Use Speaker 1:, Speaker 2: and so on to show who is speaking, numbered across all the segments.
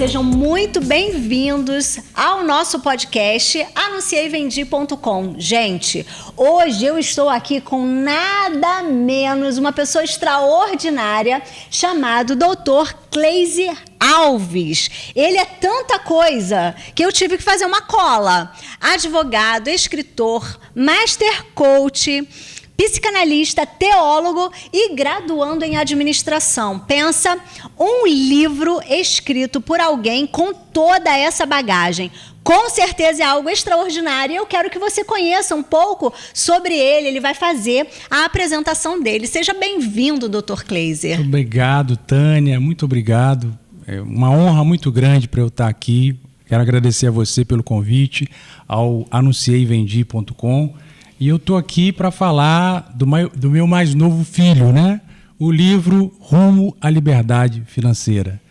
Speaker 1: sejam muito bem-vindos ao nosso podcast anuncievendi.com. Gente, hoje eu estou aqui com nada menos uma pessoa extraordinária chamado Dr. Cleise Alves. Ele é tanta coisa que eu tive que fazer uma cola. Advogado, escritor, master coach, psicanalista, teólogo e graduando em administração. Pensa, um livro escrito por alguém com toda essa bagagem. Com certeza é algo extraordinário e eu quero que você conheça um pouco sobre ele. Ele vai fazer a apresentação dele. Seja bem-vindo, Dr. Cleise.
Speaker 2: Muito obrigado, Tânia. Muito obrigado. É uma honra muito grande para eu estar aqui. Quero agradecer a você pelo convite ao anuncievendi.com. E eu estou aqui para falar do meu mais novo filho, né? O livro Rumo à Liberdade Financeira.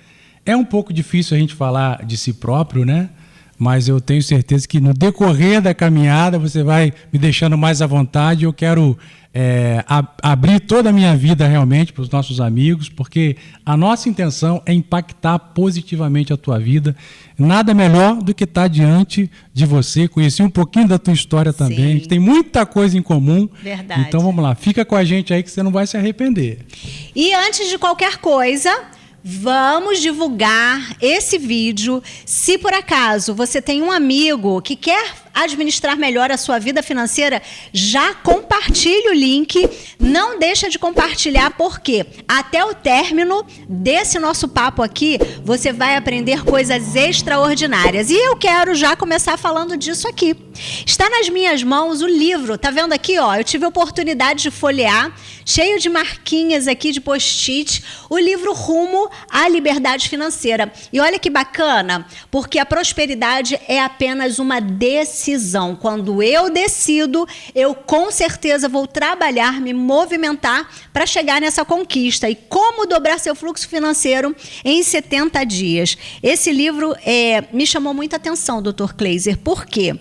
Speaker 2: É um pouco difícil a gente falar de si próprio, né? Mas eu tenho certeza que no decorrer da caminhada você vai me deixando mais à vontade. Eu quero abrir toda a minha vida realmente para os nossos amigos, porque a nossa intenção é impactar positivamente a tua vida. Nada melhor do que estar diante de você, conhecer um pouquinho da tua história também. Sim. A gente tem muita coisa em comum.
Speaker 1: Verdade.
Speaker 2: Então vamos lá, fica com a gente aí que você não vai se arrepender.
Speaker 1: E antes de qualquer coisa, vamos divulgar esse vídeo. Se por acaso você tem um amigo que quer administrar melhor a sua vida financeira, já compartilhe o link. Não deixa de compartilhar, porque até o término desse nosso papo aqui, você vai aprender coisas extraordinárias. E eu quero já começar falando disso aqui. Está nas minhas mãos o livro, tá vendo aqui, ó? Eu tive a oportunidade de folhear, cheio de marquinhas aqui de post-it, o livro Rumo à Liberdade Financeira. E olha que bacana, porque a prosperidade é apenas uma decisão. Quando eu decido, eu com certeza vou trabalhar, me movimentar para chegar nessa conquista. E como dobrar seu fluxo financeiro em 70 dias. Esse livro me chamou muita atenção, Dr. Cleise. Por quê?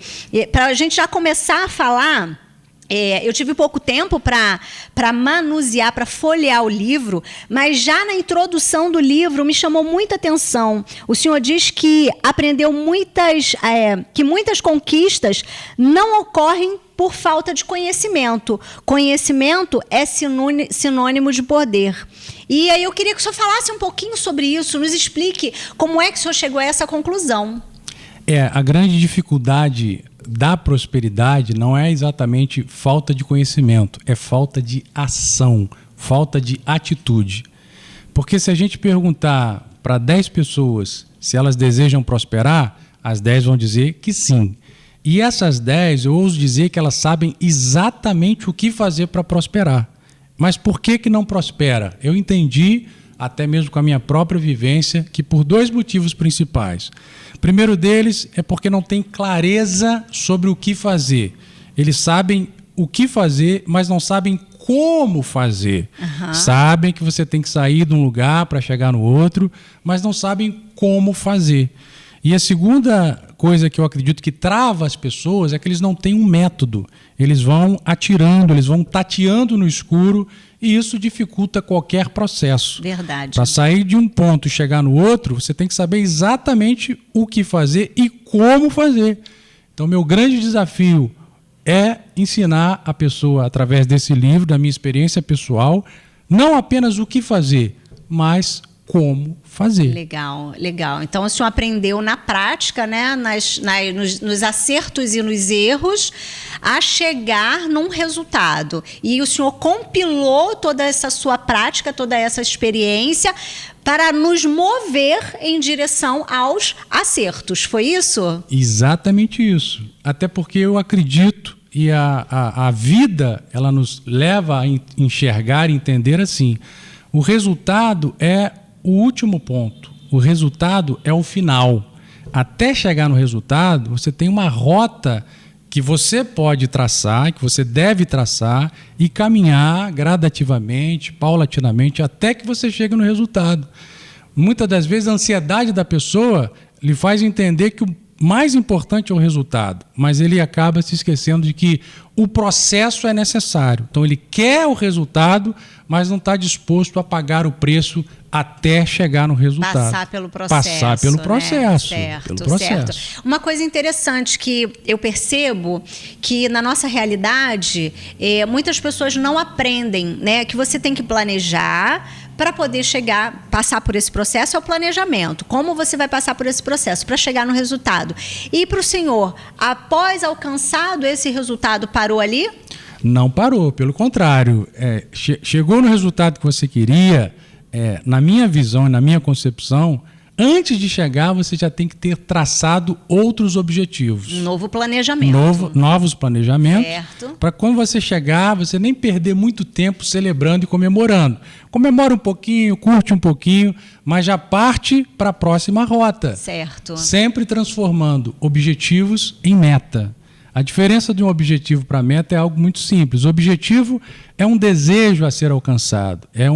Speaker 1: Para a gente já começar a falar... eu tive pouco tempo para manusear, para folhear o livro, mas já na introdução do livro me chamou muita atenção. O senhor diz que aprendeu que muitas conquistas não ocorrem por falta de conhecimento. Conhecimento é sinônimo de poder. E aí eu queria que o senhor falasse um pouquinho sobre isso, nos explique como é que o senhor chegou a essa conclusão.
Speaker 2: A grande dificuldade da prosperidade não é exatamente falta de conhecimento, é falta de ação, falta de atitude. Porque se a gente perguntar para 10 pessoas se elas desejam prosperar, as 10 vão dizer que sim. E essas 10, eu ouso dizer que elas sabem exatamente o que fazer para prosperar. Mas por que não prospera? Eu entendi, até mesmo com a minha própria vivência, que por 2 motivos principais. O primeiro deles é porque não tem clareza sobre o que fazer. Eles sabem o que fazer, mas não sabem como fazer. Uhum. Sabem que você tem que sair de um lugar para chegar no outro, mas não sabem como fazer. E a segunda coisa que eu acredito que trava as pessoas é que eles não têm um método. Eles vão atirando, eles vão tateando no escuro e isso dificulta qualquer processo.
Speaker 1: Verdade.
Speaker 2: Para sair de um ponto e chegar no outro, você tem que saber exatamente o que fazer e como fazer. Então, meu grande desafio é ensinar a pessoa, através desse livro, da minha experiência pessoal, não apenas o que fazer, mas como fazer.
Speaker 1: Legal, legal. Então, o senhor aprendeu na prática, né, nos acertos e nos erros, a chegar num resultado. E o senhor compilou toda essa sua prática, toda essa experiência, para nos mover em direção aos acertos. Foi isso?
Speaker 2: Exatamente isso. Até porque eu acredito, e a vida ela nos leva a enxergar e entender assim, o resultado é o último ponto, o resultado é o final. Até chegar no resultado, você tem uma rota que você pode traçar, que você deve traçar e caminhar gradativamente, paulatinamente, até que você chegue no resultado. Muitas das vezes a ansiedade da pessoa lhe faz entender que o mais importante é o resultado, mas ele acaba se esquecendo de que o processo é necessário. Então ele quer o resultado, mas não está disposto a pagar o preço até chegar no resultado.
Speaker 1: Passar pelo processo.
Speaker 2: Passar pelo processo.
Speaker 1: Né? Certo,
Speaker 2: pelo processo.
Speaker 1: Certo. Uma coisa interessante que eu percebo que na nossa realidade muitas pessoas não aprendem, né? Que você tem que planejar para poder passar por esse processo, é o planejamento. Como você vai passar por esse processo para chegar no resultado? E para o senhor, após alcançado esse resultado, parou ali?
Speaker 2: Não parou, pelo contrário. Chegou no resultado que você queria, na minha visão e na minha concepção, antes de chegar, você já tem que ter traçado outros objetivos.
Speaker 1: Novo planejamento.
Speaker 2: Novos planejamentos.
Speaker 1: Certo.
Speaker 2: Para quando você chegar, você nem perder muito tempo celebrando e comemorando. Comemora um pouquinho, curte um pouquinho, mas já parte para a próxima rota.
Speaker 1: Certo.
Speaker 2: Sempre transformando objetivos em meta. A diferença de um objetivo para a meta é algo muito simples. O objetivo é um desejo a ser alcançado, é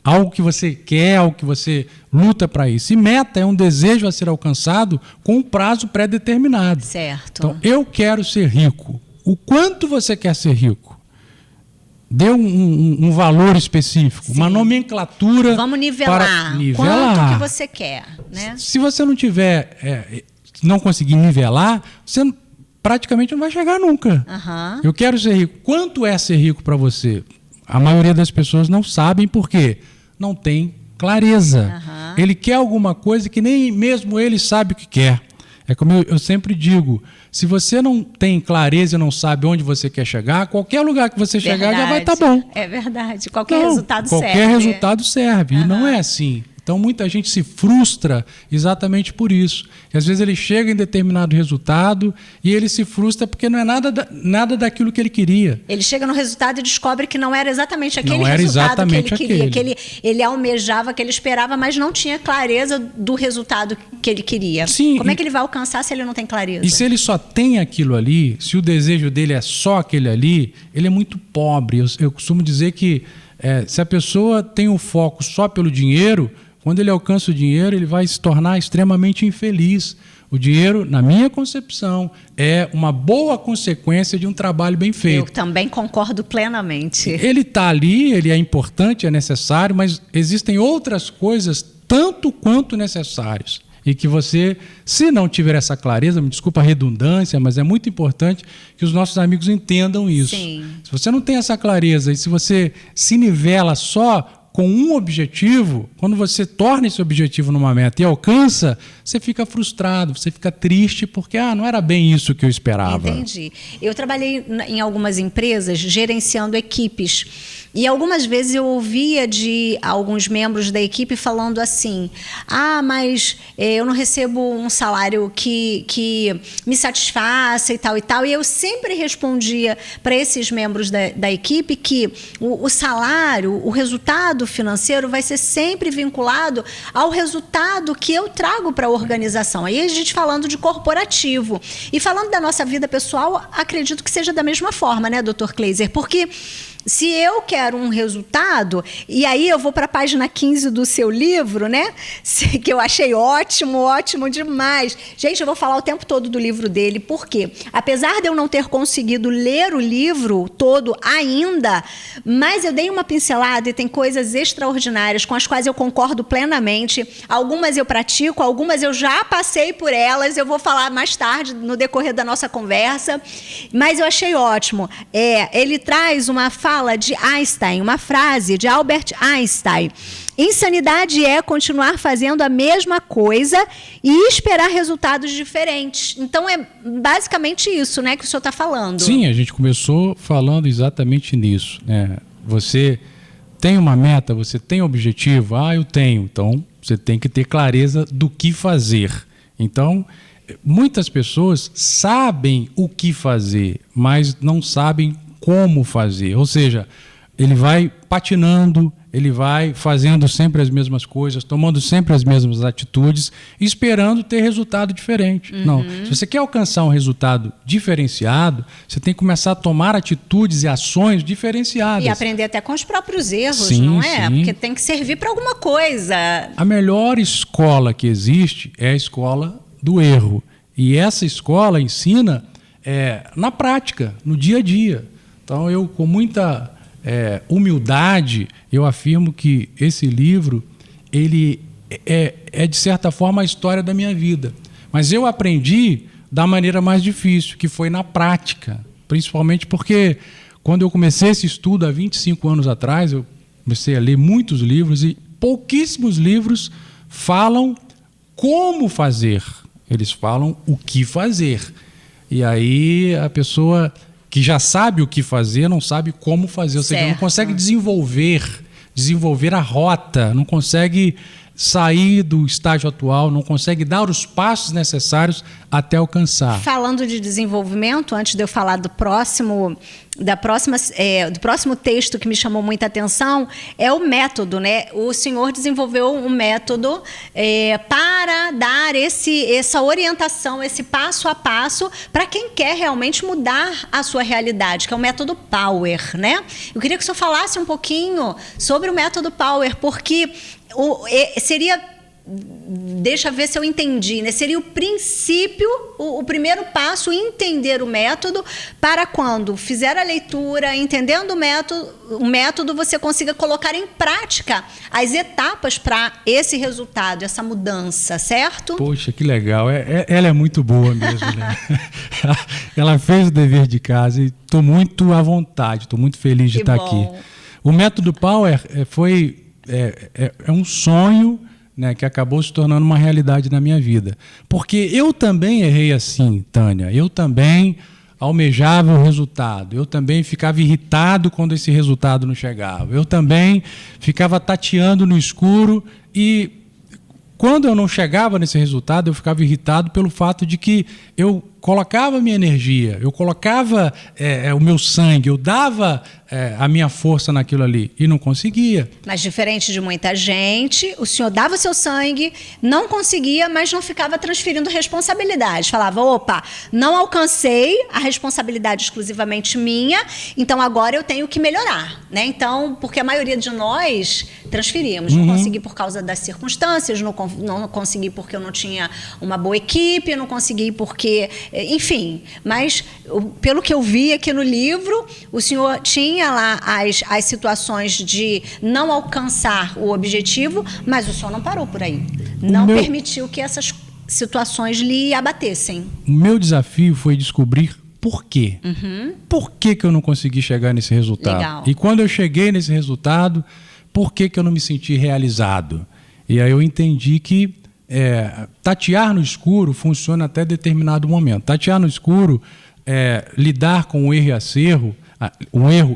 Speaker 2: algo que você quer, algo que você luta para isso. E meta é um desejo a ser alcançado com um prazo pré-determinado.
Speaker 1: Certo.
Speaker 2: Então, eu quero ser rico. O quanto você quer ser rico? Dê um valor específico,
Speaker 1: Sim.
Speaker 2: Uma nomenclatura.
Speaker 1: Vamos nivelar. Quanto que você quer, né?
Speaker 2: Se você não tiver, não conseguir nivelar, você praticamente não vai chegar nunca.
Speaker 1: Uhum.
Speaker 2: Eu quero ser rico. Quanto é ser rico para você? A maioria das pessoas não sabem por quê. Não tem clareza.
Speaker 1: Uhum.
Speaker 2: Ele quer alguma coisa que nem mesmo ele sabe o que quer. É como eu sempre digo, se você não tem clareza e não sabe onde você quer chegar, qualquer lugar que você chegar já vai estar bom.
Speaker 1: É verdade. Qualquer resultado serve.
Speaker 2: Qualquer resultado serve.
Speaker 1: Uhum.
Speaker 2: E não é assim. Então, muita gente se frustra exatamente por isso. E, às vezes ele chega em determinado resultado e ele se frustra porque não é nada daquilo que ele queria.
Speaker 1: Ele chega no resultado e descobre que não era exatamente aquele
Speaker 2: não era
Speaker 1: resultado
Speaker 2: exatamente
Speaker 1: que ele queria, que ele almejava, que ele esperava, mas não tinha clareza do resultado que ele queria.
Speaker 2: Sim,
Speaker 1: como é que ele vai alcançar se ele não tem clareza?
Speaker 2: E se ele só tem aquilo ali, se o desejo dele é só aquele ali, ele é muito pobre. Eu costumo dizer que se a pessoa tem o foco só pelo dinheiro, quando ele alcança o dinheiro, ele vai se tornar extremamente infeliz. O dinheiro, na minha concepção, é uma boa consequência de um trabalho bem feito.
Speaker 1: Eu também concordo plenamente.
Speaker 2: Ele está ali, ele é importante, é necessário, mas existem outras coisas tanto quanto necessárias. E que você, se não tiver essa clareza, me desculpa a redundância, mas é muito importante que os nossos amigos entendam isso.
Speaker 1: Sim.
Speaker 2: Se você não tem essa clareza e se você se nivela só com um objetivo, quando você torna esse objetivo numa meta e alcança, você fica frustrado, você fica triste porque não era bem isso que eu esperava.
Speaker 1: Entendi. Eu trabalhei em algumas empresas gerenciando equipes e algumas vezes eu ouvia de alguns membros da equipe falando assim: mas eu não recebo um salário que me satisfaça e tal e tal. E eu sempre respondia para esses membros da equipe que o salário, o resultado financeiro vai ser sempre vinculado ao resultado que eu trago para a organização. Aí a gente falando de corporativo. E falando da nossa vida pessoal, acredito que seja da mesma forma, né, Dr. Kleiser? Porque se eu quero um resultado, e aí eu vou para a página 15 do seu livro, né? Que eu achei ótimo demais. Gente, eu vou falar o tempo todo do livro dele, porque apesar de eu não ter conseguido ler o livro todo ainda, mas eu dei uma pincelada e tem coisas extraordinárias com as quais eu concordo plenamente. Algumas eu pratico, algumas eu já passei por elas, eu vou falar mais tarde no decorrer da nossa conversa, mas eu achei ótimo. Ele traz uma fala de Einstein, uma frase de Albert Einstein: insanidade é continuar fazendo a mesma coisa e esperar resultados diferentes. Então é basicamente isso, né, que o senhor está falando.
Speaker 2: Sim, a gente começou falando exatamente nisso, né? Você tem uma meta, você tem um objetivo? Eu tenho. Então você tem que ter clareza do que fazer. Então, muitas pessoas sabem o que fazer, mas não sabem como fazer. Ou seja, ele vai patinando, ele vai fazendo sempre as mesmas coisas, tomando sempre as mesmas atitudes, esperando ter resultado diferente.
Speaker 1: Uhum.
Speaker 2: Não. Se você quer alcançar um resultado diferenciado, você tem que começar a tomar atitudes e ações diferenciadas.
Speaker 1: E aprender até com os próprios erros,
Speaker 2: sim,
Speaker 1: não é?
Speaker 2: Sim.
Speaker 1: Porque tem que servir para alguma coisa.
Speaker 2: A melhor escola que existe é a escola do erro. E essa escola ensina na prática, no dia a dia. Então, eu, com muita humildade, eu afirmo que esse livro ele de certa forma, a história da minha vida. Mas eu aprendi da maneira mais difícil, que foi na prática. Principalmente porque, quando eu comecei esse estudo há 25 anos atrás, eu comecei a ler muitos livros e pouquíssimos livros falam como fazer. Eles falam o que fazer. E aí a pessoa que já sabe o que fazer não sabe como fazer. Ou seja, não consegue desenvolver a rota, não consegue sair do estágio atual, não consegue dar os passos necessários até alcançar.
Speaker 1: Falando de desenvolvimento, antes de eu falar do próximo texto que me chamou muita atenção, é o método, né? O senhor desenvolveu um método para dar essa orientação, esse passo a passo para quem quer realmente mudar a sua realidade, que é o método Power, né? Eu queria que o senhor falasse um pouquinho sobre o método Power, porque seria... Deixa eu ver se eu entendi, né? Seria o princípio, o primeiro passo, entender o método, para quando fizer a leitura, entendendo o método, você consiga colocar em prática as etapas para esse resultado, essa mudança, certo?
Speaker 2: Poxa, que legal. Ela é muito boa mesmo, né? Ela fez o dever de casa e estou muito à vontade, estou muito feliz de estar aqui. O método Power foi um sonho, né, que acabou se tornando uma realidade na minha vida. Porque eu também errei assim, Tânia. Eu também almejava o resultado. Eu também ficava irritado quando esse resultado não chegava. Eu também ficava tateando no escuro e quando eu não chegava nesse resultado, eu ficava irritado pelo fato de que eu colocava a minha energia, eu colocava o meu sangue, eu dava a minha força naquilo ali e não conseguia.
Speaker 1: Mas diferente de muita gente, o senhor dava o seu sangue, não conseguia, mas não ficava transferindo responsabilidade. Falava, opa, não alcancei, a responsabilidade exclusivamente minha, então agora eu tenho que melhorar, né? Então, porque a maioria de nós transferimos, não consegui por causa das circunstâncias, não consegui porque eu não tinha uma boa equipe, não consegui porque... Enfim, mas pelo que eu vi aqui no livro, o senhor tinha lá as situações de não alcançar o objetivo, mas o senhor não parou por aí. Não permitiu que essas situações lhe abatessem.
Speaker 2: O meu desafio foi descobrir por quê. Por que eu não consegui chegar nesse resultado?
Speaker 1: Legal.
Speaker 2: E quando eu cheguei nesse resultado, por que eu não me senti realizado? E aí eu entendi que tatear no escuro funciona até determinado momento. Tatear no escuro, lidar com o erro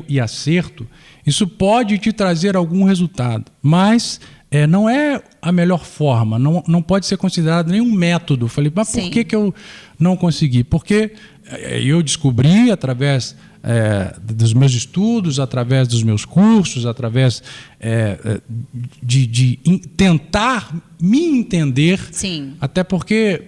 Speaker 2: e acerto, isso pode te trazer algum resultado, mas não é a melhor forma, não pode ser considerado nenhum método. Falei, mas por que eu não consegui? Porque eu descobri através dos meus estudos, através dos meus cursos, através de tentar me entender.
Speaker 1: Sim.
Speaker 2: Até porque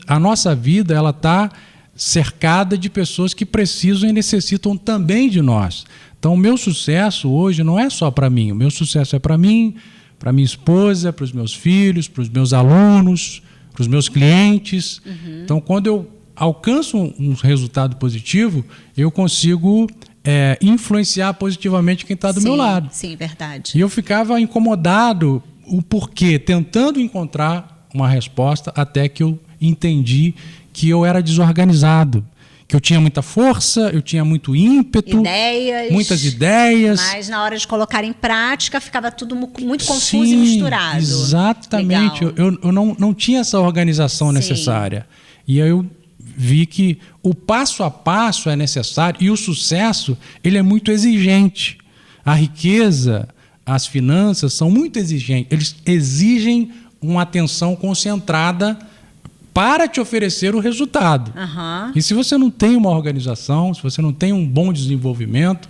Speaker 2: a nossa vida ela está cercada de pessoas que precisam e necessitam também de nós. Então, o meu sucesso hoje não é só para mim. O meu sucesso é para mim, para minha esposa, para os meus filhos, para os meus alunos, para os meus clientes. Então, quando eu alcanço um resultado positivo, eu consigo influenciar positivamente quem está do meu lado.
Speaker 1: Sim, verdade.
Speaker 2: E eu ficava incomodado o porquê, tentando encontrar uma resposta, até que eu entendi que eu era desorganizado, que eu tinha muita força, eu tinha muito ímpeto, muitas ideias.
Speaker 1: Mas na hora de colocar em prática, ficava tudo muito confuso e misturado.
Speaker 2: Exatamente. Eu não tinha essa organização necessária. E aí eu vi que o passo a passo é necessário e o sucesso ele é muito exigente. A riqueza, as finanças são muito exigentes. Eles exigem uma atenção concentrada para te oferecer o resultado. E se você não tem uma organização, se você não tem um bom desenvolvimento,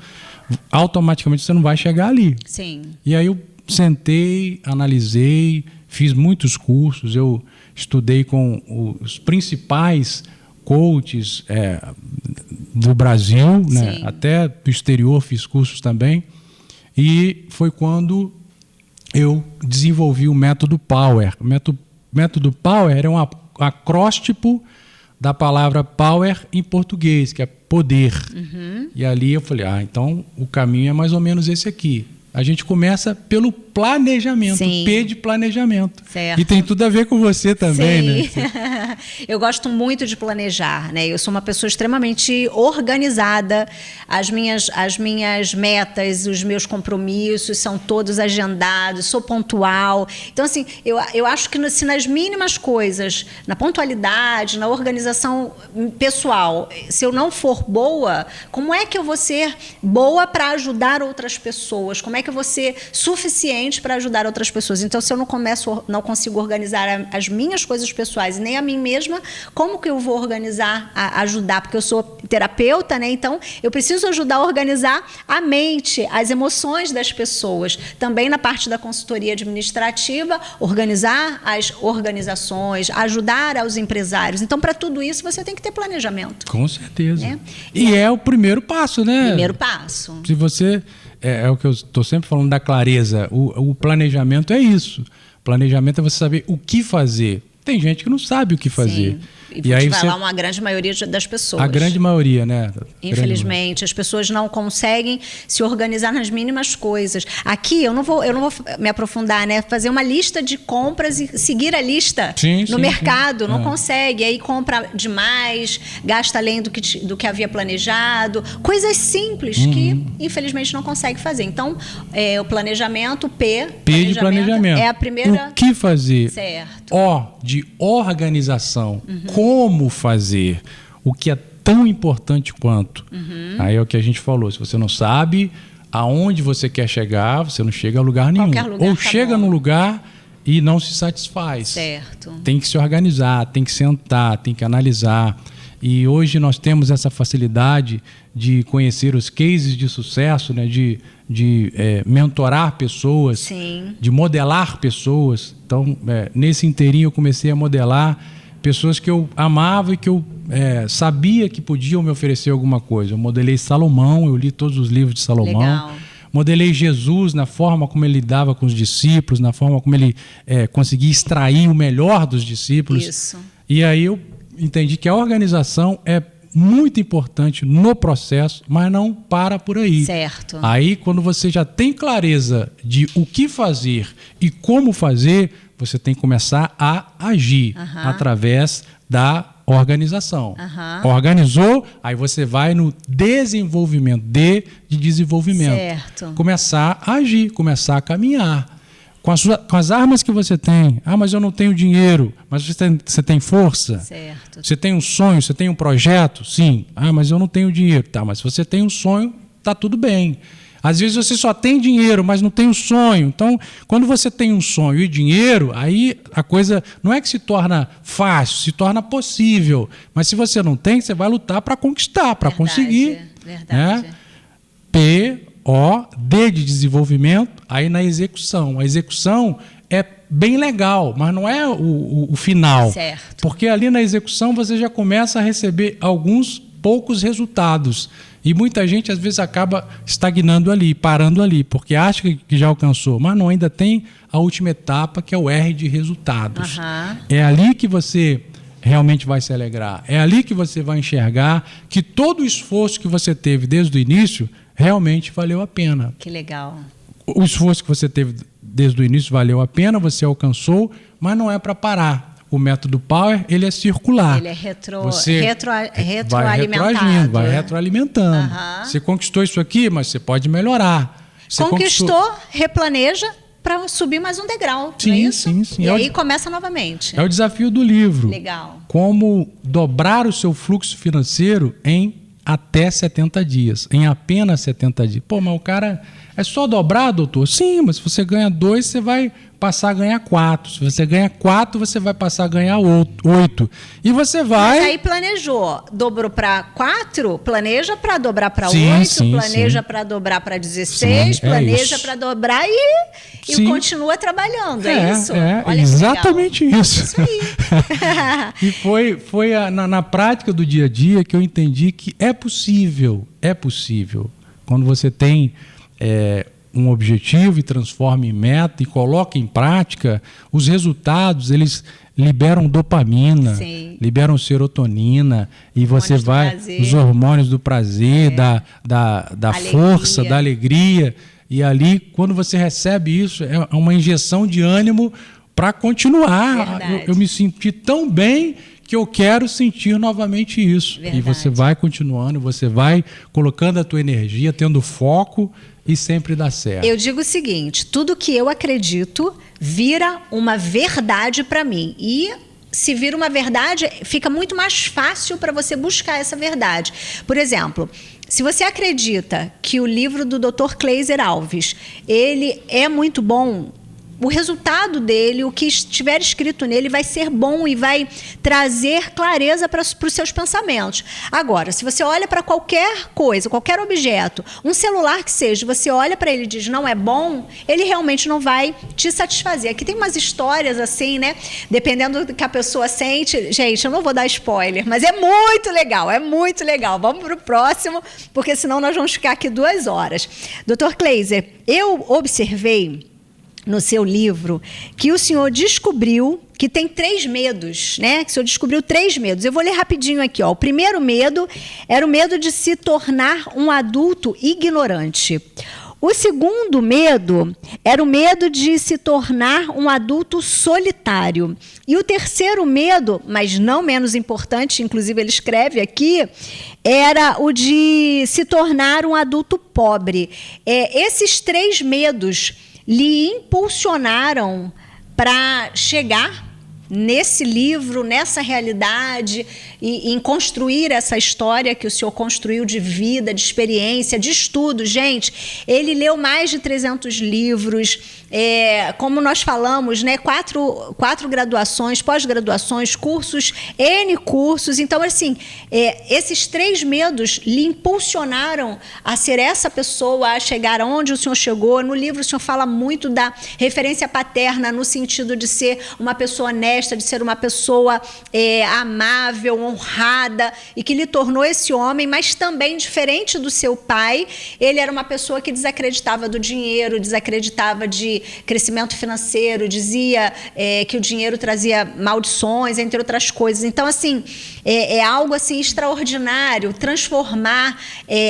Speaker 2: automaticamente você não vai chegar ali.
Speaker 1: Sim.
Speaker 2: E aí eu sentei, analisei, fiz muitos cursos, eu estudei com os principais coaches do Brasil, né? Até do exterior fiz cursos também, e foi quando eu desenvolvi o método Power. O método Power é um acróstico da palavra power em português, que é poder. E ali eu falei, então o caminho é mais ou menos esse aqui. A gente começa pelo planejamento.
Speaker 1: Sim.
Speaker 2: P de planejamento.
Speaker 1: Certo.
Speaker 2: E tem tudo a ver com você também,
Speaker 1: Sim.
Speaker 2: né?
Speaker 1: Eu gosto muito de planejar, né? Eu sou uma pessoa extremamente organizada. As minhas metas, os meus compromissos são todos agendados, sou pontual. Então, assim, eu acho que se nas mínimas coisas, na pontualidade, na organização pessoal, se eu não for boa, como é que eu vou ser boa para ajudar outras pessoas? Como é que eu vou ser suficiente para ajudar outras pessoas? Então, se eu não consigo organizar as minhas coisas pessoais e nem a mim mesma, como que eu vou organizar, ajudar? Porque eu sou terapeuta, né? Então, eu preciso ajudar a organizar a mente, as emoções das pessoas. Também na parte da consultoria administrativa, organizar as organizações, ajudar aos empresários. Então, para tudo isso, você tem que ter planejamento.
Speaker 2: Com certeza.
Speaker 1: Né?
Speaker 2: E é o primeiro passo, né?
Speaker 1: Primeiro passo.
Speaker 2: Se você... É o que eu estou sempre falando da clareza. O planejamento é isso. Planejamento é você saber o que fazer. Tem gente que não sabe o que fazer.
Speaker 1: Sim.
Speaker 2: E aí
Speaker 1: vai lá uma grande maioria das pessoas.
Speaker 2: A grande maioria, né?
Speaker 1: Infelizmente, as pessoas não conseguem se organizar nas mínimas coisas. Aqui, eu não vou me aprofundar, né? Fazer uma lista de compras e seguir a lista no mercado. Não consegue. Aí compra demais, gasta além do que havia planejado. Coisas simples que, infelizmente, não consegue fazer. Então, o planejamento, P
Speaker 2: de planejamento.
Speaker 1: É a primeira...
Speaker 2: O que fazer?
Speaker 1: Certo.
Speaker 2: O de organização. Como fazer? O que é tão importante quanto. Aí é o que a gente falou. Se você não sabe aonde você quer chegar, você não chega a lugar nenhum. Ou chega num lugar e não se satisfaz.
Speaker 1: Certo.
Speaker 2: Tem que se organizar, tem que sentar, tem que analisar. E hoje nós temos essa facilidade de conhecer os cases de sucesso, né? de mentorar pessoas,
Speaker 1: Sim.
Speaker 2: de modelar pessoas. Então, nesse inteirinho eu comecei a modelar pessoas que eu amava e que eu sabia que podiam me oferecer alguma coisa. Eu modelei Salomão, eu li todos os livros de Salomão.
Speaker 1: Legal.
Speaker 2: Modelei Jesus na forma como ele lidava com os discípulos, na forma como ele conseguia extrair o melhor dos discípulos.
Speaker 1: Isso.
Speaker 2: E aí eu entendi que a organização é muito importante no processo, mas não para por aí.
Speaker 1: Certo.
Speaker 2: Aí, quando você já tem clareza de o que fazer e como fazer, você tem que começar a agir através da organização. Organizou, aí você vai no desenvolvimento, de desenvolvimento.
Speaker 1: Certo.
Speaker 2: Começar a agir, começar a caminhar. Com as armas que você tem. Ah, mas eu não tenho dinheiro. Mas você tem força?
Speaker 1: Certo.
Speaker 2: Você tem um sonho, você tem um projeto? Sim. Ah, mas eu não tenho dinheiro. Tá, mas se você tem um sonho, tá tudo bem. Às vezes você só tem dinheiro, mas não tem um sonho. Então, quando você tem um sonho e dinheiro, aí a coisa não é que se torna fácil, se torna possível. Mas se você não tem, você vai lutar para conquistar, para conseguir.
Speaker 1: Verdade.
Speaker 2: Né? D de desenvolvimento, aí na execução. A execução é bem legal, mas não é o final.
Speaker 1: Certo.
Speaker 2: Porque ali na execução você já começa a receber alguns poucos resultados. E muita gente, às vezes, acaba estagnando ali, parando ali, porque acha que já alcançou, mas não, ainda tem a última etapa, que é o R de resultados. É ali que você realmente vai se alegrar. É ali que você vai enxergar que todo o esforço que você teve desde o início realmente valeu a pena.
Speaker 1: Que legal.
Speaker 2: O esforço que você teve desde o início valeu a pena, você alcançou, mas não é para parar. O método Power, ele é circular.
Speaker 1: Ele é
Speaker 2: retroalimentado. Vai retroalimentando. Você conquistou isso aqui, mas você pode melhorar. Você
Speaker 1: conquistou, replaneja para subir mais um degrau.
Speaker 2: Sim,
Speaker 1: não é isso?
Speaker 2: Sim.
Speaker 1: E aí começa novamente.
Speaker 2: É o desafio do livro.
Speaker 1: Legal.
Speaker 2: Como dobrar o seu fluxo financeiro em até 70 dias, em apenas 70 dias. Pô, mas o cara... É só dobrar, doutor? Sim, mas se você ganha 2, você vai passar a ganhar 4. Se você ganha 4, você vai passar a ganhar 8. E você vai...
Speaker 1: Mas aí planejou. Dobrou para 4, planeja para dobrar para 8, planeja para dobrar para 16, planeja para dobrar e continua trabalhando. É isso?
Speaker 2: Olha, exatamente isso.
Speaker 1: Isso aí.
Speaker 2: E foi na prática do dia a dia que eu entendi que é possível. Quando você tem... um objetivo e transforma em meta e coloca em prática, os resultados, eles liberam dopamina, liberam serotonina e você vai... Os hormônios do prazer, da força, da alegria. E ali, quando você recebe isso, é uma injeção de ânimo para continuar. Eu me senti tão bem que eu quero sentir novamente isso. Verdade. E você vai continuando, você vai colocando a tua energia, tendo foco e sempre dá certo.
Speaker 1: Eu digo o seguinte, tudo que eu acredito vira uma verdade para mim. E se vira uma verdade, fica muito mais fácil para você buscar essa verdade. Por exemplo, se você acredita que o livro do Dr. Kleiser Alves, ele é muito bom, o resultado dele, o que estiver escrito nele, vai ser bom e vai trazer clareza para os seus pensamentos. Agora, se você olha para qualquer coisa, qualquer objeto, um celular que seja, você olha para ele e diz não é bom, ele realmente não vai te satisfazer. Aqui tem umas histórias assim, né? Dependendo do que a pessoa sente. Gente, eu não vou dar spoiler, mas é muito legal, é muito legal. Vamos para o próximo, porque senão nós vamos ficar aqui 2 horas. Dr. Kleiser, eu observei no seu livro, que o senhor descobriu que tem 3 medos, né? Que o senhor descobriu 3 medos. Eu vou ler rapidinho aqui, ó. O primeiro medo era o medo de se tornar um adulto ignorante. O segundo medo era o medo de se tornar um adulto solitário. E o terceiro medo, mas não menos importante, inclusive ele escreve aqui, era o de se tornar um adulto pobre. Esses 3 medos lhe impulsionaram para chegar nesse livro, nessa realidade, e em construir essa história que o senhor construiu de vida, de experiência, de estudo. Gente, ele leu mais de 300 livros, como nós falamos, né, 4 graduações, pós-graduações, cursos, N cursos. Então, assim, esses 3 medos lhe impulsionaram a ser essa pessoa, a chegar onde o senhor chegou. No livro, o senhor fala muito da referência paterna, no sentido de ser uma pessoa honesta, de ser uma pessoa amável, honrada, e que lhe tornou esse homem, mas também, diferente do seu pai, ele era uma pessoa que desacreditava do dinheiro, desacreditava de crescimento financeiro, dizia que o dinheiro trazia maldições, entre outras coisas. Então, assim, é algo assim extraordinário, transformar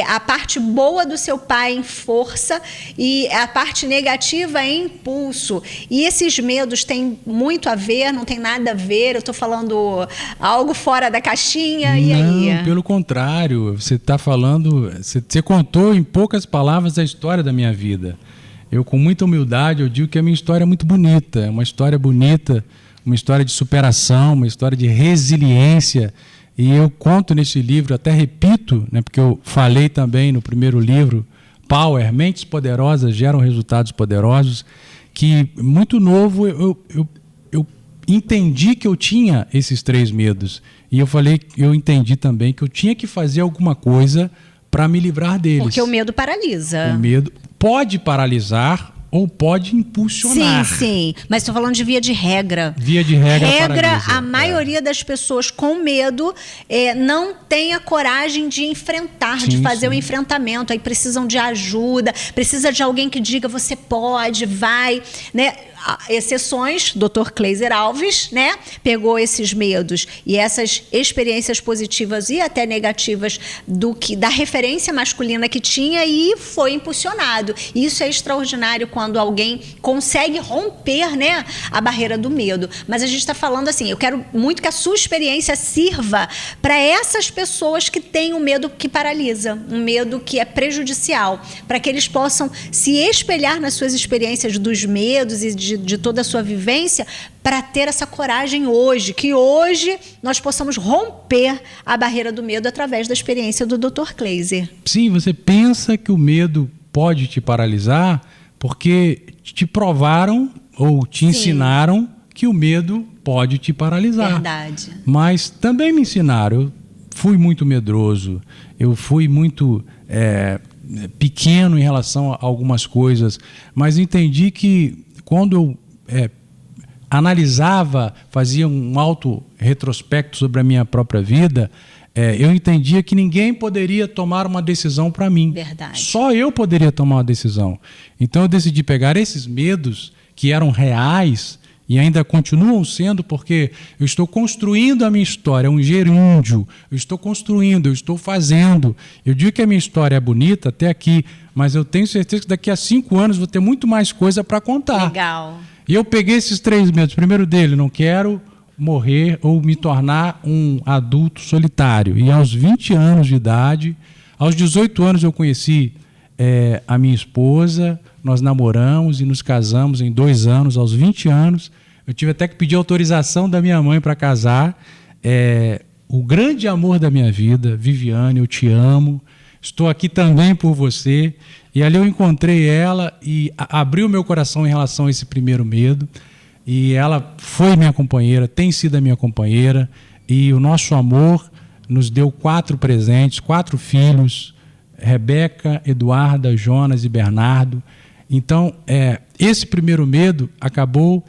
Speaker 1: a parte boa do seu pai em força e a parte negativa em impulso. E esses medos têm muito a ver, não tem nada a ver, eu estou falando algo fora da caixinha, e aí?
Speaker 2: Não, pelo contrário, você está falando, você contou em poucas palavras a história da minha vida. Eu, com muita humildade, eu digo que a minha história é muito bonita, é uma história bonita, uma história de superação, uma história de resiliência, e eu conto nesse livro, até repito, né, porque eu falei também no primeiro livro, Power, Mentes Poderosas Geram Resultados Poderosos, que muito novo eu entendi que eu tinha esses 3 medos. E eu entendi também que eu tinha que fazer alguma coisa para me livrar deles.
Speaker 1: Porque o medo paralisa.
Speaker 2: O medo pode paralisar ou pode impulsionar.
Speaker 1: Sim, sim. Mas estou falando de via de regra.
Speaker 2: Via de regra paralisa.
Speaker 1: A maioria das pessoas com medo não tem a coragem de enfrentar, de fazer o enfrentamento. Aí precisam de ajuda, precisa de alguém que diga, você pode, vai, né? Exceções, Dr. Kleiser Alves, né, pegou esses medos e essas experiências positivas e até negativas da referência masculina que tinha e foi impulsionado. E isso é extraordinário quando alguém consegue romper, né, a barreira do medo. Mas a gente está falando assim, eu quero muito que a sua experiência sirva para essas pessoas que têm um medo que paralisa, um medo que é prejudicial, para que eles possam se espelhar nas suas experiências dos medos e de toda a sua vivência, para ter essa coragem hoje, que hoje nós possamos romper a barreira do medo através da experiência do Dr. Kleiser.
Speaker 2: Sim, você pensa que o medo pode te paralisar porque te provaram ou te ensinaram que o medo pode te paralisar.
Speaker 1: Verdade.
Speaker 2: Mas também me ensinaram, eu fui muito medroso, eu fui muito pequeno em relação a algumas coisas, mas entendi que quando eu analisava, fazia um auto-retrospecto sobre a minha própria vida, eu entendia que ninguém poderia tomar uma decisão para mim.
Speaker 1: Verdade.
Speaker 2: Só eu poderia tomar uma decisão. Então eu decidi pegar esses medos que eram reais e ainda continuam sendo, porque eu estou construindo a minha história, é um gerúndio, eu estou construindo, eu estou fazendo. Eu digo que a minha história é bonita até aqui, mas eu tenho certeza que daqui a 5 anos vou ter muito mais coisa para contar.
Speaker 1: Legal.
Speaker 2: E eu peguei esses 3 medos. Primeiro dele, não quero morrer ou me tornar um adulto solitário. E aos 20 anos de idade, aos 18 anos eu conheci a minha esposa, nós namoramos e nos casamos em 2 anos. Aos 20 anos, eu tive até que pedir autorização da minha mãe para casar. O grande amor da minha vida, Viviane, eu te amo, estou aqui também por você. E ali eu encontrei ela e abri o meu coração em relação a esse primeiro medo. E ela foi minha companheira, tem sido a minha companheira. E o nosso amor nos deu 4 presentes, 4 filhos, Rebeca, Eduarda, Jonas e Bernardo. Então, esse primeiro medo acabou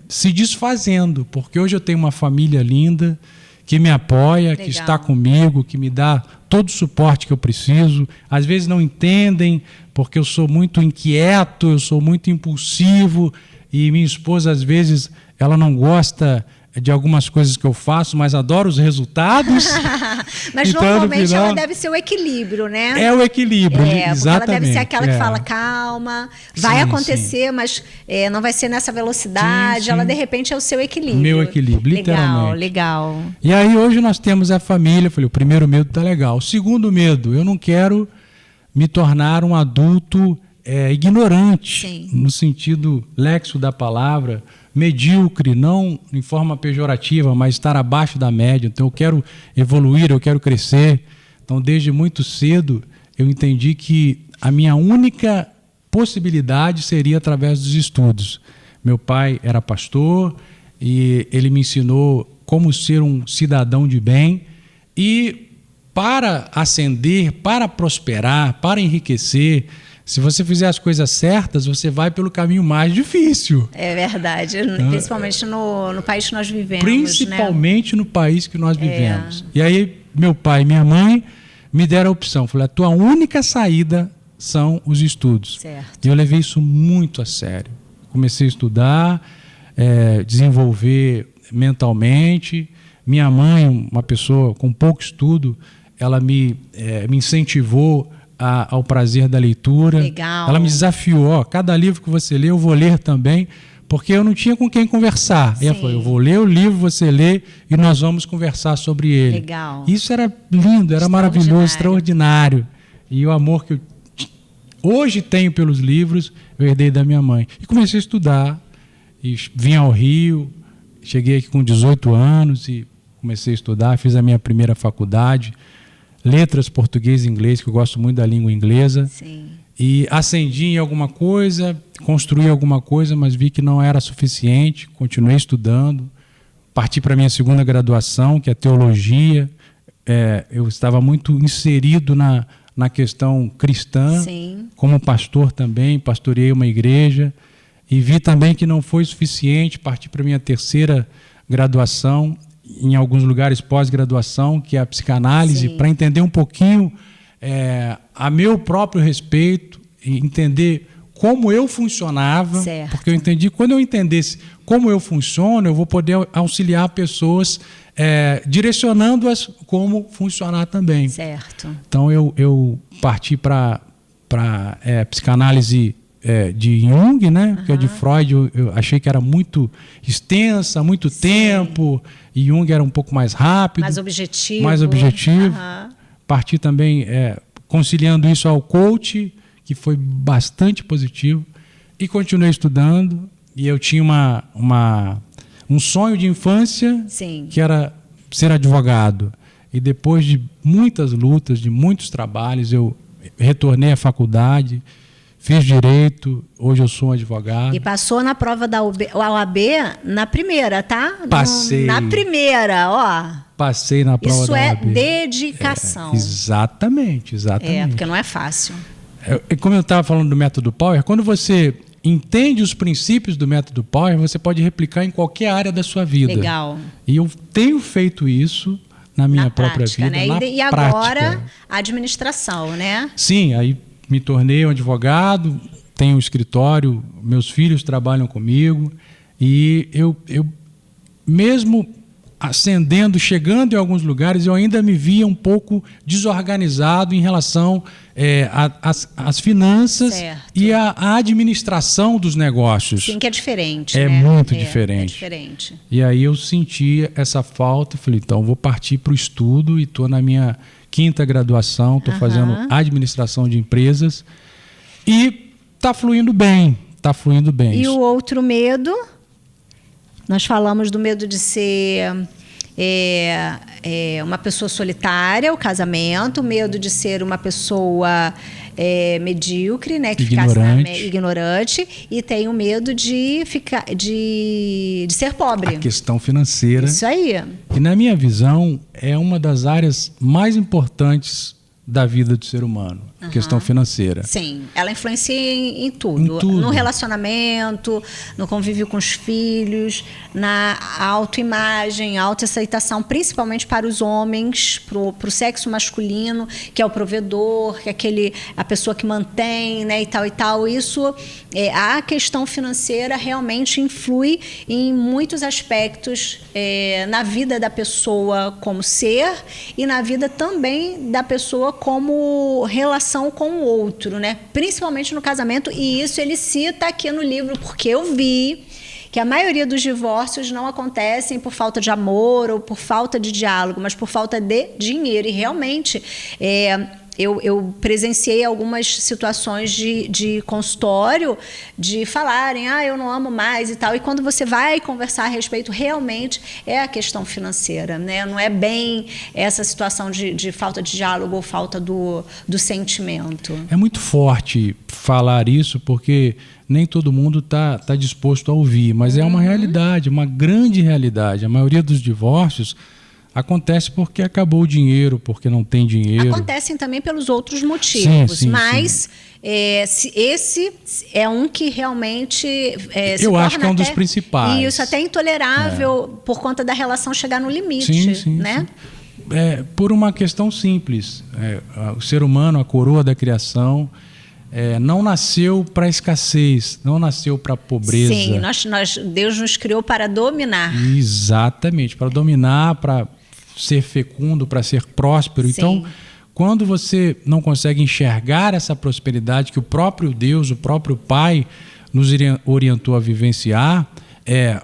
Speaker 2: se desfazendo, porque hoje eu tenho uma família linda que me apoia, legal, que está comigo, que me dá todo o suporte que eu preciso. Às vezes não entendem, porque eu sou muito inquieto, eu sou muito impulsivo, e minha esposa, às vezes, ela não gosta de algumas coisas que eu faço, mas adora os resultados.
Speaker 1: Mas
Speaker 2: então,
Speaker 1: normalmente
Speaker 2: final,
Speaker 1: ela deve ser o equilíbrio, né?
Speaker 2: É o equilíbrio, exatamente.
Speaker 1: Ela deve ser aquela que fala, calma, vai acontecer, mas não vai ser nessa velocidade. Sim. Ela, de repente, é o seu equilíbrio.
Speaker 2: Meu equilíbrio, literalmente.
Speaker 1: Legal.
Speaker 2: E aí, hoje nós temos a família. Eu falei, o primeiro medo está legal. O segundo medo, eu não quero me tornar um adulto ignorante, sim, no sentido léxico da palavra, medíocre, não em forma pejorativa, mas estar abaixo da média. Então eu quero evoluir, eu quero crescer. Então desde muito cedo eu entendi que a minha única possibilidade seria através dos estudos. Meu pai era pastor e ele me ensinou como ser um cidadão de bem, e para ascender, para prosperar, para enriquecer, se você fizer as coisas certas, você vai pelo caminho mais difícil. É verdade, principalmente no país que nós vivemos. Principalmente, né? No país que nós vivemos. E aí, meu pai e minha mãe me deram a opção. Falei, a tua única saída são os estudos. Certo. E eu levei isso muito a sério. Comecei a estudar, desenvolver mentalmente. Minha mãe, uma pessoa com pouco estudo, ela me incentivou ao prazer da leitura. Legal. Ela me desafiou, cada livro que você lê, eu vou ler também, porque eu não tinha com quem conversar. Ela falou, eu vou ler o livro, você lê, e nós vamos conversar sobre ele. Legal. Isso era lindo, era maravilhoso, extraordinário. E o amor que eu hoje tenho pelos livros, eu herdei da minha mãe. E comecei a estudar, e vim ao Rio, cheguei aqui com 18 anos, e comecei a estudar, fiz a minha primeira faculdade, letras, português e inglês, que eu gosto muito da língua inglesa. Sim. E ascendi em alguma coisa, construí alguma coisa, mas vi que não era suficiente, continuei estudando, parti para a minha segunda graduação, que é teologia. Eu estava muito inserido na questão cristã. Sim. Como pastor também, pastoreei uma igreja, e vi também que não foi suficiente, parti para a minha terceira graduação, em alguns lugares pós-graduação, que é a psicanálise, para entender um pouquinho a meu próprio respeito, e entender como eu funcionava, certo, porque eu entendi, quando eu entendesse como eu funciono, eu vou poder auxiliar pessoas, direcionando-as como funcionar também. Certo. Então eu parti para psicanálise de Jung, né? Que é de Freud, eu achei que era muito extensa, muito tempo, e Jung era um pouco mais rápido. Mais objetivo. Parti também conciliando isso ao coach, que foi bastante positivo, e continuei estudando, e eu tinha um sonho de infância, sim, que era ser advogado. E depois de muitas lutas, de muitos trabalhos, eu retornei à faculdade, fiz direito, hoje eu sou um advogado. E passou na prova da OAB na primeira, tá? Passei. Na primeira, ó. Passei na prova da OAB. Isso é dedicação. Exatamente. Porque não é fácil. Como eu estava falando do método Power, quando você entende os princípios do método Power, você pode replicar em qualquer área da sua vida. Legal. E eu tenho feito isso na minha própria vida, né? E agora, a administração, né? Sim, aí me tornei um advogado, tenho um escritório, meus filhos trabalham comigo, E eu mesmo ascendendo, chegando em alguns lugares, eu ainda me via um pouco desorganizado em relação às finanças, certo, e à administração dos negócios.
Speaker 1: Sim, que é diferente.
Speaker 2: É,
Speaker 1: né?
Speaker 2: Muito diferente.
Speaker 1: É diferente.
Speaker 2: E aí eu sentia essa falta, falei, então vou partir para o estudo e estou na minha 5ª graduação, estou fazendo administração de empresas e está fluindo bem,
Speaker 1: E o outro medo? Nós falamos do medo de ser uma pessoa solitária, o casamento, o medo de ser uma pessoa medíocre, né, que ignorante, e tem o medo de ser pobre.
Speaker 2: A questão financeira.
Speaker 1: Isso aí.
Speaker 2: E na minha visão, é uma das áreas mais importantes da vida do ser humano, a questão financeira.
Speaker 1: Sim, ela influencia em tudo. No relacionamento, no convívio com os filhos, na autoimagem, autoaceitação, principalmente para os homens, para o sexo masculino, que é o provedor, que é a pessoa que mantém, né, e tal e tal. Isso, a questão financeira realmente influi em muitos aspectos na vida da pessoa como ser e na vida também da pessoa como relação com o outro, né? Principalmente no casamento, e isso ele cita aqui no livro, porque eu vi que a maioria dos divórcios não acontecem por falta de amor ou por falta de diálogo, mas por falta de dinheiro. E realmente eu presenciei algumas situações de consultório de falarem, eu não amo mais e tal. E quando você vai conversar a respeito, realmente é a questão financeira, né? Não é bem essa situação de falta de diálogo ou falta do sentimento.
Speaker 2: É muito forte falar isso, porque nem todo mundo está disposto a ouvir, mas é uma realidade, uma grande realidade. A maioria dos divórcios acontece porque acabou o dinheiro, porque não tem dinheiro.
Speaker 1: Acontecem também pelos outros motivos,
Speaker 2: sim,
Speaker 1: mas esse é um que realmente
Speaker 2: eu acho que é um dos principais.
Speaker 1: E isso até intolerável por conta da relação chegar no limite,
Speaker 2: sim,
Speaker 1: né?
Speaker 2: Sim. Por uma questão simples. O ser humano, a coroa da criação, não nasceu para escassez, não nasceu para pobreza.
Speaker 1: Sim, Deus nos criou para dominar.
Speaker 2: Exatamente, para dominar, para ser fecundo, para ser próspero. Sim. Então, quando você não consegue enxergar essa prosperidade que o próprio Deus, o próprio Pai nos orientou a vivenciar,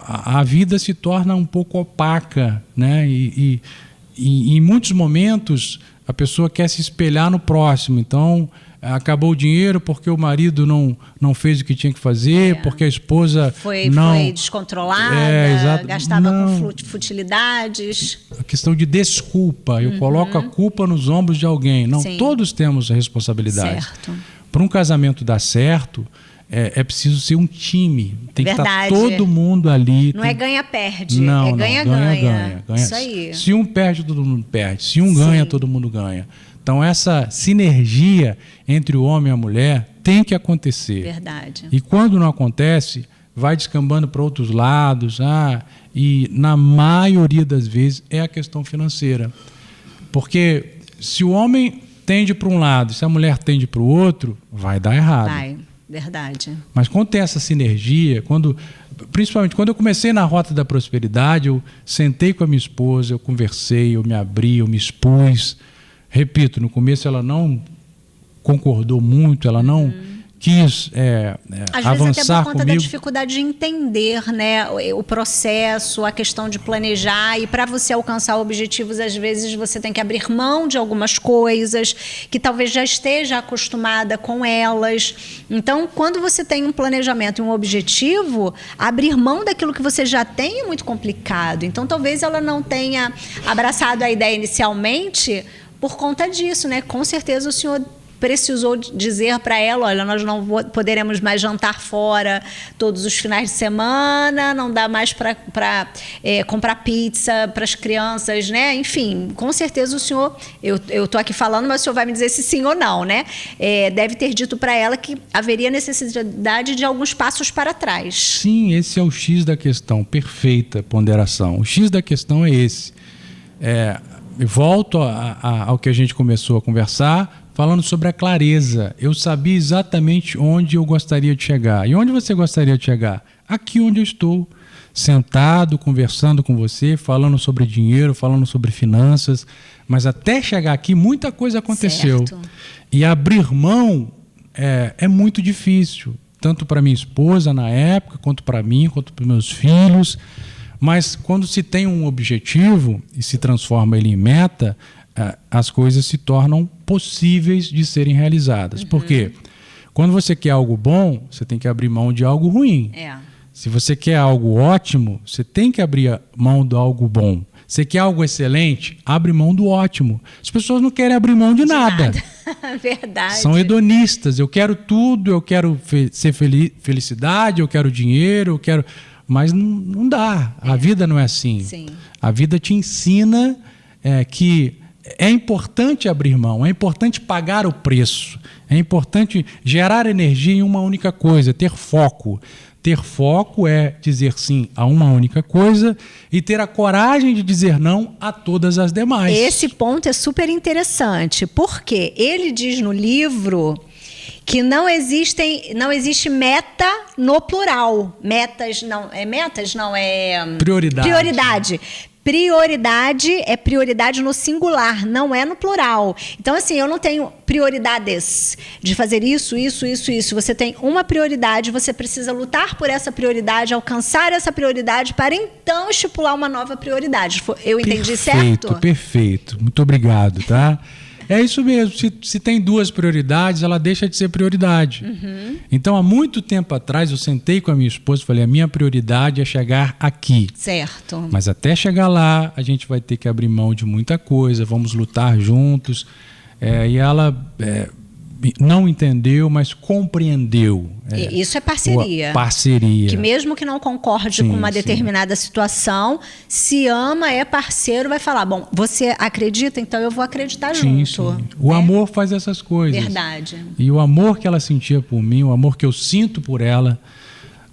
Speaker 2: a vida se torna um pouco opaca, né? E em muitos momentos a pessoa quer se espelhar no próximo. Então, acabou o dinheiro porque o marido não fez o que tinha que fazer, porque a esposa foi
Speaker 1: descontrolada, gastava com futilidades.
Speaker 2: A questão de desculpa, eu coloco a culpa nos ombros de alguém. Não, sim, todos temos a responsabilidade.
Speaker 1: Certo.
Speaker 2: Para um casamento dar certo, é preciso ser um time. Tem que estar todo mundo ali.
Speaker 1: Não é ganha-perde,
Speaker 2: não,
Speaker 1: é ganha-ganha.
Speaker 2: Isso aí. Se um perde, todo mundo perde. Se um ganha, todo mundo ganha. Então, essa sinergia entre o homem e a mulher tem que acontecer.
Speaker 1: Verdade.
Speaker 2: E quando não acontece, vai descambando para outros lados. E, na maioria das vezes, é a questão financeira. Porque se o homem tende para um lado, se a mulher tende para o outro, vai dar errado.
Speaker 1: Vai, verdade.
Speaker 2: Mas quando tem essa sinergia, principalmente quando eu comecei na Rota da Prosperidade, eu sentei com a minha esposa, eu conversei, eu me abri, eu me expus. Repito, no começo ela não concordou muito, ela não quis
Speaker 1: às
Speaker 2: avançar
Speaker 1: vezes até por conta
Speaker 2: comigo.
Speaker 1: Da dificuldade de entender, né, o processo, a questão de planejar, e para você alcançar objetivos, às vezes você tem que abrir mão de algumas coisas que talvez já esteja acostumada com elas. Então, quando você tem um planejamento e um objetivo, abrir mão daquilo que você já tem é muito complicado. Então, talvez ela não tenha abraçado a ideia inicialmente por conta disso, né? Com certeza o senhor precisou dizer para ela, olha, nós não poderemos mais jantar fora todos os finais de semana, não dá mais para comprar pizza para as crianças, né? Enfim, com certeza o senhor, eu estou aqui falando, mas o senhor vai me dizer se sim ou não, né? Deve ter dito para ela que haveria necessidade de alguns passos para trás.
Speaker 2: Sim, esse é o X da questão, perfeita ponderação. O X da questão é esse. Volto ao que a gente começou a conversar, falando sobre a clareza. Eu sabia exatamente onde eu gostaria de chegar. E onde você gostaria de chegar? Aqui onde eu estou. sentado, conversando com você, falando sobre dinheiro, falando sobre finanças, mas até chegar aqui muita coisa aconteceu.
Speaker 1: Certo.
Speaker 2: E abrir mão é muito difícil, tanto para minha esposa na época, quanto para mim, quanto para meus filhos. Mas quando se tem um objetivo e se transforma ele em meta, as coisas se tornam possíveis de serem realizadas. Por quê? Quando você quer algo bom, você tem que abrir mão de algo ruim. Se você quer algo ótimo, você tem que abrir mão de algo bom. Você quer algo excelente, abre mão do ótimo. As pessoas não querem abrir mão de nada.
Speaker 1: Verdade.
Speaker 2: São hedonistas. Eu quero tudo, eu quero ser felicidade, eu quero dinheiro, eu quero... Mas não dá. A vida não é assim.
Speaker 1: Sim.
Speaker 2: A vida te ensina que é importante abrir mão, é importante pagar o preço, é importante gerar energia em uma única coisa, ter foco. Ter foco é dizer sim a uma única coisa e ter a coragem de dizer não a todas as demais.
Speaker 1: Esse ponto é super interessante, porque ele diz no livro que não existe meta no plural. Prioridade. Prioridade é prioridade no singular, não é no plural. Então, assim, eu não tenho prioridades de fazer isso. Você tem uma prioridade, você precisa lutar por essa prioridade, alcançar essa prioridade para então estipular uma nova prioridade. Eu entendi certo?
Speaker 2: Perfeito. Muito obrigado, tá? É isso mesmo. Se tem duas prioridades, ela deixa de ser prioridade. Então, há muito tempo atrás, eu sentei com a minha esposa e falei, a minha prioridade é chegar aqui.
Speaker 1: Certo.
Speaker 2: Mas até chegar lá, a gente vai ter que abrir mão de muita coisa, vamos lutar juntos. E ela não entendeu, mas compreendeu.
Speaker 1: Isso é parceria.
Speaker 2: Parceria.
Speaker 1: Que mesmo que não concorde com uma determinada situação, se ama, é parceiro, vai falar, bom, você acredita, então eu vou acreditar junto.
Speaker 2: Sim. O amor faz essas coisas.
Speaker 1: Verdade.
Speaker 2: E o amor que ela sentia por mim, o amor que eu sinto por ela,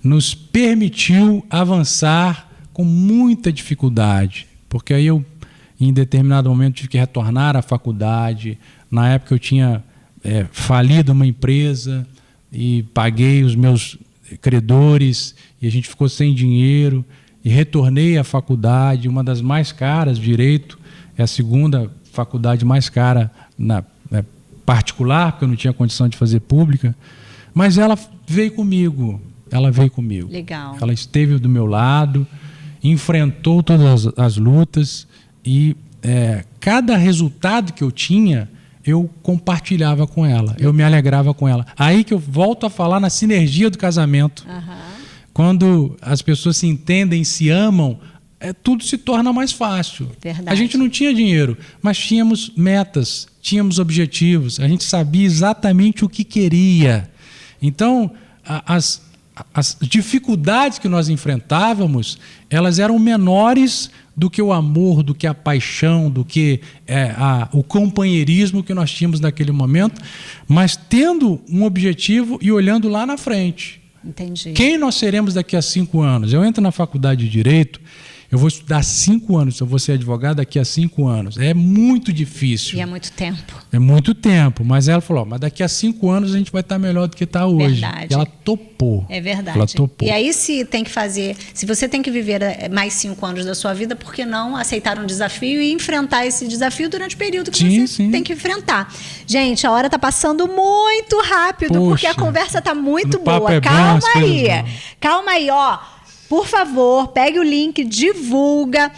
Speaker 2: nos permitiu avançar com muita dificuldade. Porque aí eu, em determinado momento, tive que retornar à faculdade. Na época eu tinha falido uma empresa e paguei os meus credores e a gente ficou sem dinheiro e retornei à faculdade, uma das mais caras, Direito, é a segunda faculdade mais cara na particular, porque eu não tinha condição de fazer pública, mas ela veio comigo.
Speaker 1: Legal.
Speaker 2: Ela esteve do meu lado, enfrentou todas as lutas e cada resultado que eu tinha, eu compartilhava com ela, eu me alegrava com ela. Aí que eu volto a falar na sinergia do casamento. Quando as pessoas se entendem, se amam, tudo se torna mais fácil.
Speaker 1: Verdade.
Speaker 2: A gente não tinha dinheiro, mas tínhamos metas, tínhamos objetivos, a gente sabia exatamente o que queria. Então, as dificuldades que nós enfrentávamos, elas eram menores do que o amor, do que a paixão, do que o companheirismo que nós tínhamos naquele momento, mas tendo um objetivo e olhando lá na frente.
Speaker 1: Entendi.
Speaker 2: Quem nós seremos daqui a 5 anos? Eu entro na faculdade de Direito, eu vou estudar 5 anos, eu vou ser advogado daqui a 5 anos. É muito difícil.
Speaker 1: E é muito tempo.
Speaker 2: É muito tempo, mas ela falou, mas daqui a 5 anos a gente vai estar melhor do que está hoje.
Speaker 1: Verdade.
Speaker 2: E ela topou.
Speaker 1: É verdade.
Speaker 2: Ela topou.
Speaker 1: E aí se você tem que viver mais 5 anos da sua vida, por que não aceitar um desafio e enfrentar esse desafio durante o período que você tem que enfrentar? Gente, a hora está passando muito rápido, porque a conversa está muito boa. Calma aí, ó. Por favor, pegue o link, divulga,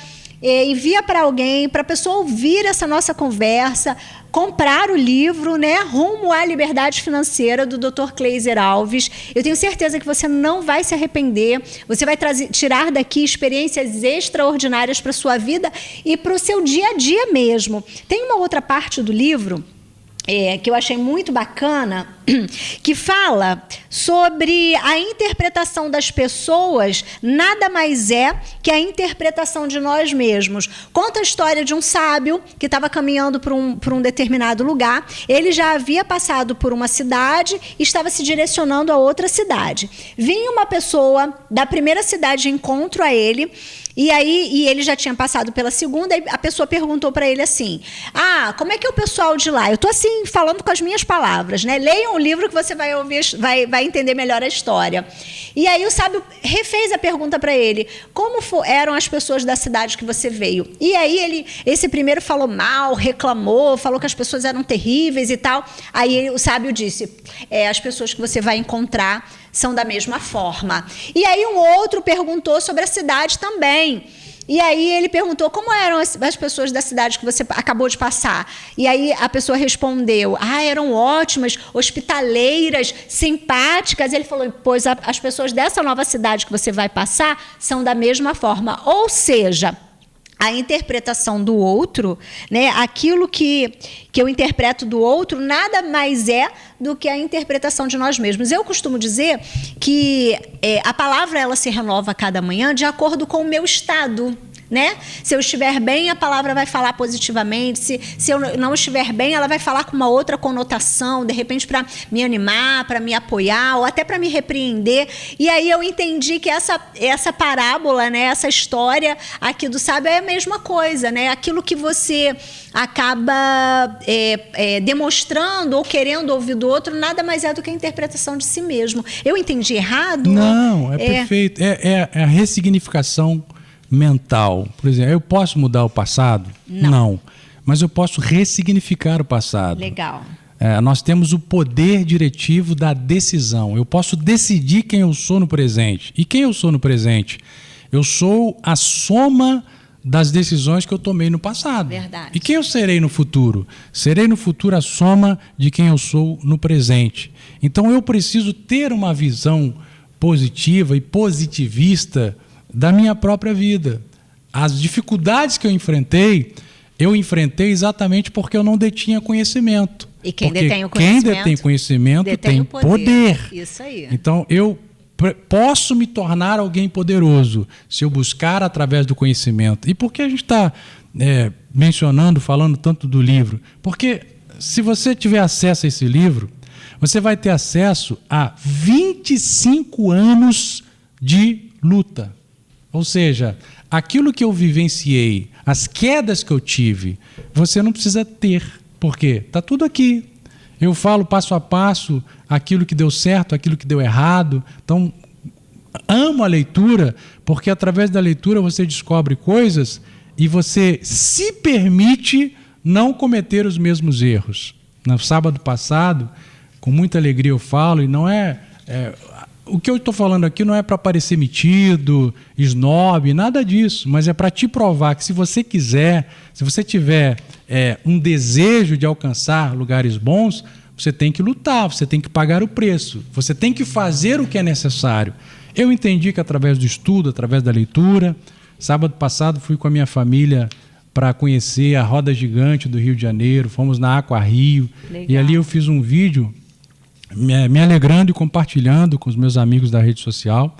Speaker 1: envia para alguém, para a pessoa ouvir essa nossa conversa, comprar o livro, né, Rumo à Liberdade Financeira, do Dr. Cleiser Alves. Eu tenho certeza que você não vai se arrepender, você vai tirar daqui experiências extraordinárias para a sua vida e para o seu dia a dia mesmo. Tem uma outra parte do livro que eu achei muito bacana, que fala sobre a interpretação das pessoas, nada mais é que a interpretação de nós mesmos. Conta a história de um sábio que estava caminhando por um determinado lugar. Ele já havia passado por uma cidade e estava se direcionando a outra cidade. Vinha uma pessoa da primeira cidade de encontro a ele, e ele já tinha passado pela segunda, e a pessoa perguntou para ele assim, como é que é o pessoal de lá? Eu estou assim, falando com as minhas palavras, né? Leiam o livro que você vai ouvir, vai entender melhor a história. E aí o sábio refez a pergunta para ele: como eram as pessoas da cidade que você veio? E aí esse primeiro falou mal, reclamou, falou que as pessoas eram terríveis e tal. Aí o sábio disse: as pessoas que você vai encontrar são da mesma forma. E aí um outro perguntou sobre a cidade também. E aí ele perguntou como eram as pessoas da cidade que você acabou de passar. E aí a pessoa respondeu: eram ótimas, hospitaleiras, simpáticas. Ele falou: pois as pessoas dessa nova cidade que você vai passar são da mesma forma. Ou seja, a interpretação do outro, né, aquilo que eu interpreto do outro, nada mais é do que a interpretação de nós mesmos. Eu costumo dizer que a palavra ela se renova a cada manhã de acordo com o meu estado. Né? Se eu estiver bem, a palavra vai falar positivamente. Se eu não estiver bem, ela vai falar com uma outra conotação, de repente para me animar, para me apoiar ou até para me repreender. E aí eu entendi que essa parábola, né, essa história aqui do sábio é a mesma coisa, né? Aquilo que você acaba demonstrando ou querendo ouvir do outro nada mais é do que a interpretação de si mesmo. Eu entendi errado?
Speaker 2: Não, perfeito. É a ressignificação mental. Por exemplo, eu posso mudar o passado? Não. Mas eu posso ressignificar o passado.
Speaker 1: Legal.
Speaker 2: Nós temos o poder diretivo da decisão. Eu posso decidir quem eu sou no presente. E quem eu sou no presente? Eu sou a soma das decisões que eu tomei no passado.
Speaker 1: Verdade.
Speaker 2: E quem eu serei no futuro? Serei no futuro a soma de quem eu sou no presente. Então eu preciso ter uma visão positiva e positivista da minha própria vida. As dificuldades que eu enfrentei exatamente porque eu não detinha conhecimento.
Speaker 1: E quem detém o conhecimento,
Speaker 2: quem detém conhecimento tem poder.
Speaker 1: Isso aí.
Speaker 2: Então, eu posso me tornar alguém poderoso se eu buscar através do conhecimento. E por que a gente está falando tanto do livro? Porque se você tiver acesso a esse livro, você vai ter acesso a 25 anos de luta. Ou seja, aquilo que eu vivenciei, as quedas que eu tive, você não precisa ter. Por quê? Está tudo aqui. Eu falo passo a passo aquilo que deu certo, aquilo que deu errado. Então, amo a leitura, porque através da leitura você descobre coisas e você se permite não cometer os mesmos erros. No sábado passado, com muita alegria eu falo, e não o que eu estou falando aqui não é para parecer metido, snob, nada disso, mas é para te provar que se você quiser, se você tiver um desejo de alcançar lugares bons, você tem que lutar, você tem que pagar o preço, você tem que fazer o que é necessário. Eu entendi que através do estudo, através da leitura, sábado passado fui com a minha família para conhecer a Roda Gigante do Rio de Janeiro, fomos na Aqua Rio. Legal. E ali eu fiz um vídeo me alegrando e compartilhando com os meus amigos da rede social,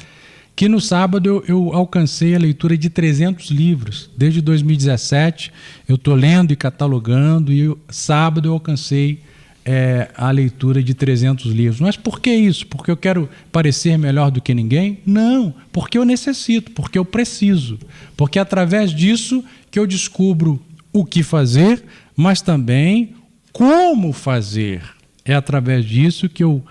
Speaker 2: que no sábado eu alcancei a leitura de 300 livros. Desde 2017 eu estou lendo e catalogando, e sábado eu alcancei a leitura de 300 livros. Mas por que isso? Porque eu quero parecer melhor do que ninguém? Não, porque eu necessito, porque eu preciso. Porque é através disso que eu descubro o que fazer, mas também como fazer. É através disso que eu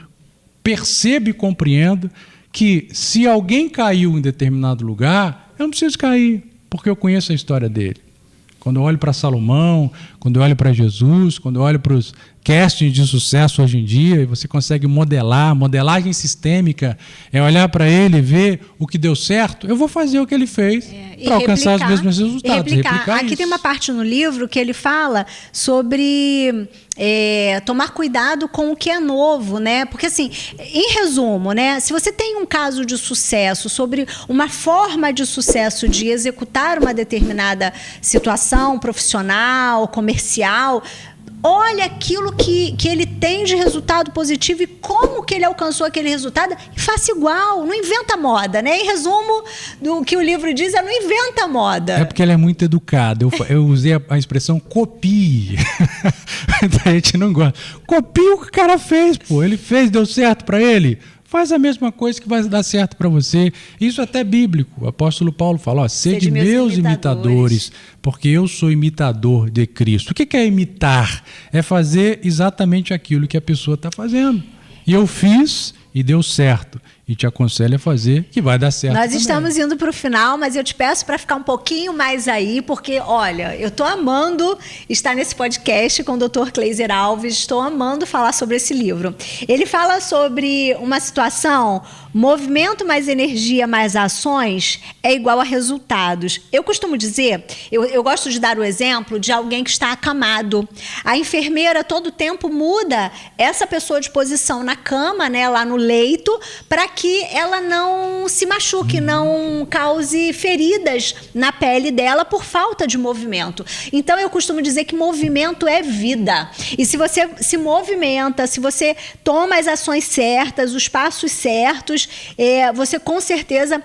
Speaker 2: percebo e compreendo que se alguém caiu em determinado lugar, eu não preciso cair, porque eu conheço a história dele. Quando eu olho para Salomão, quando eu olho para Jesus, quando eu olho para os castings de sucesso hoje em dia, e você consegue modelagem sistêmica, é olhar para ele e ver o que deu certo, eu vou fazer o que ele fez para alcançar os mesmos resultados.
Speaker 1: Replicar Aqui tem uma parte no livro que ele fala sobre tomar cuidado com o que é novo, né? Porque assim, em resumo, né? Se você tem um caso de sucesso, sobre uma forma de sucesso de executar uma determinada situação profissional, comercial, olha aquilo que ele tem de resultado positivo e como que ele alcançou aquele resultado e faça igual, não inventa moda, né? Em resumo, do que o livro diz, não inventa moda.
Speaker 2: É porque ela é muito educada. Eu usei a expressão copie. A gente não gosta. Copie o que o cara fez, pô. Ele fez, deu certo para ele. Faz a mesma coisa que vai dar certo para você. Isso até é bíblico. O apóstolo Paulo fala, sede meus imitadores, porque eu sou imitador de Cristo. O que é imitar? É fazer exatamente aquilo que a pessoa está fazendo. E eu fiz e deu certo. E te aconselho a fazer, que vai dar certo.
Speaker 1: Nós
Speaker 2: também.
Speaker 1: estamos indo para o final, mas eu te peço para ficar um pouquinho mais aí, porque, olha, eu estou amando estar nesse podcast com o Dr. Cleiser Alves, estou amando falar sobre esse livro. Ele fala sobre uma situação, movimento mais energia mais ações é igual a resultados. Eu costumo dizer, eu gosto de dar o exemplo de alguém que está acamado. A enfermeira todo tempo muda essa pessoa de posição na cama, né, lá no leito, para que ela não se machuque, não cause feridas na pele dela por falta de movimento. Então, eu costumo dizer que movimento é vida. E se você se movimenta, se você toma as ações certas, os passos certos, você com certeza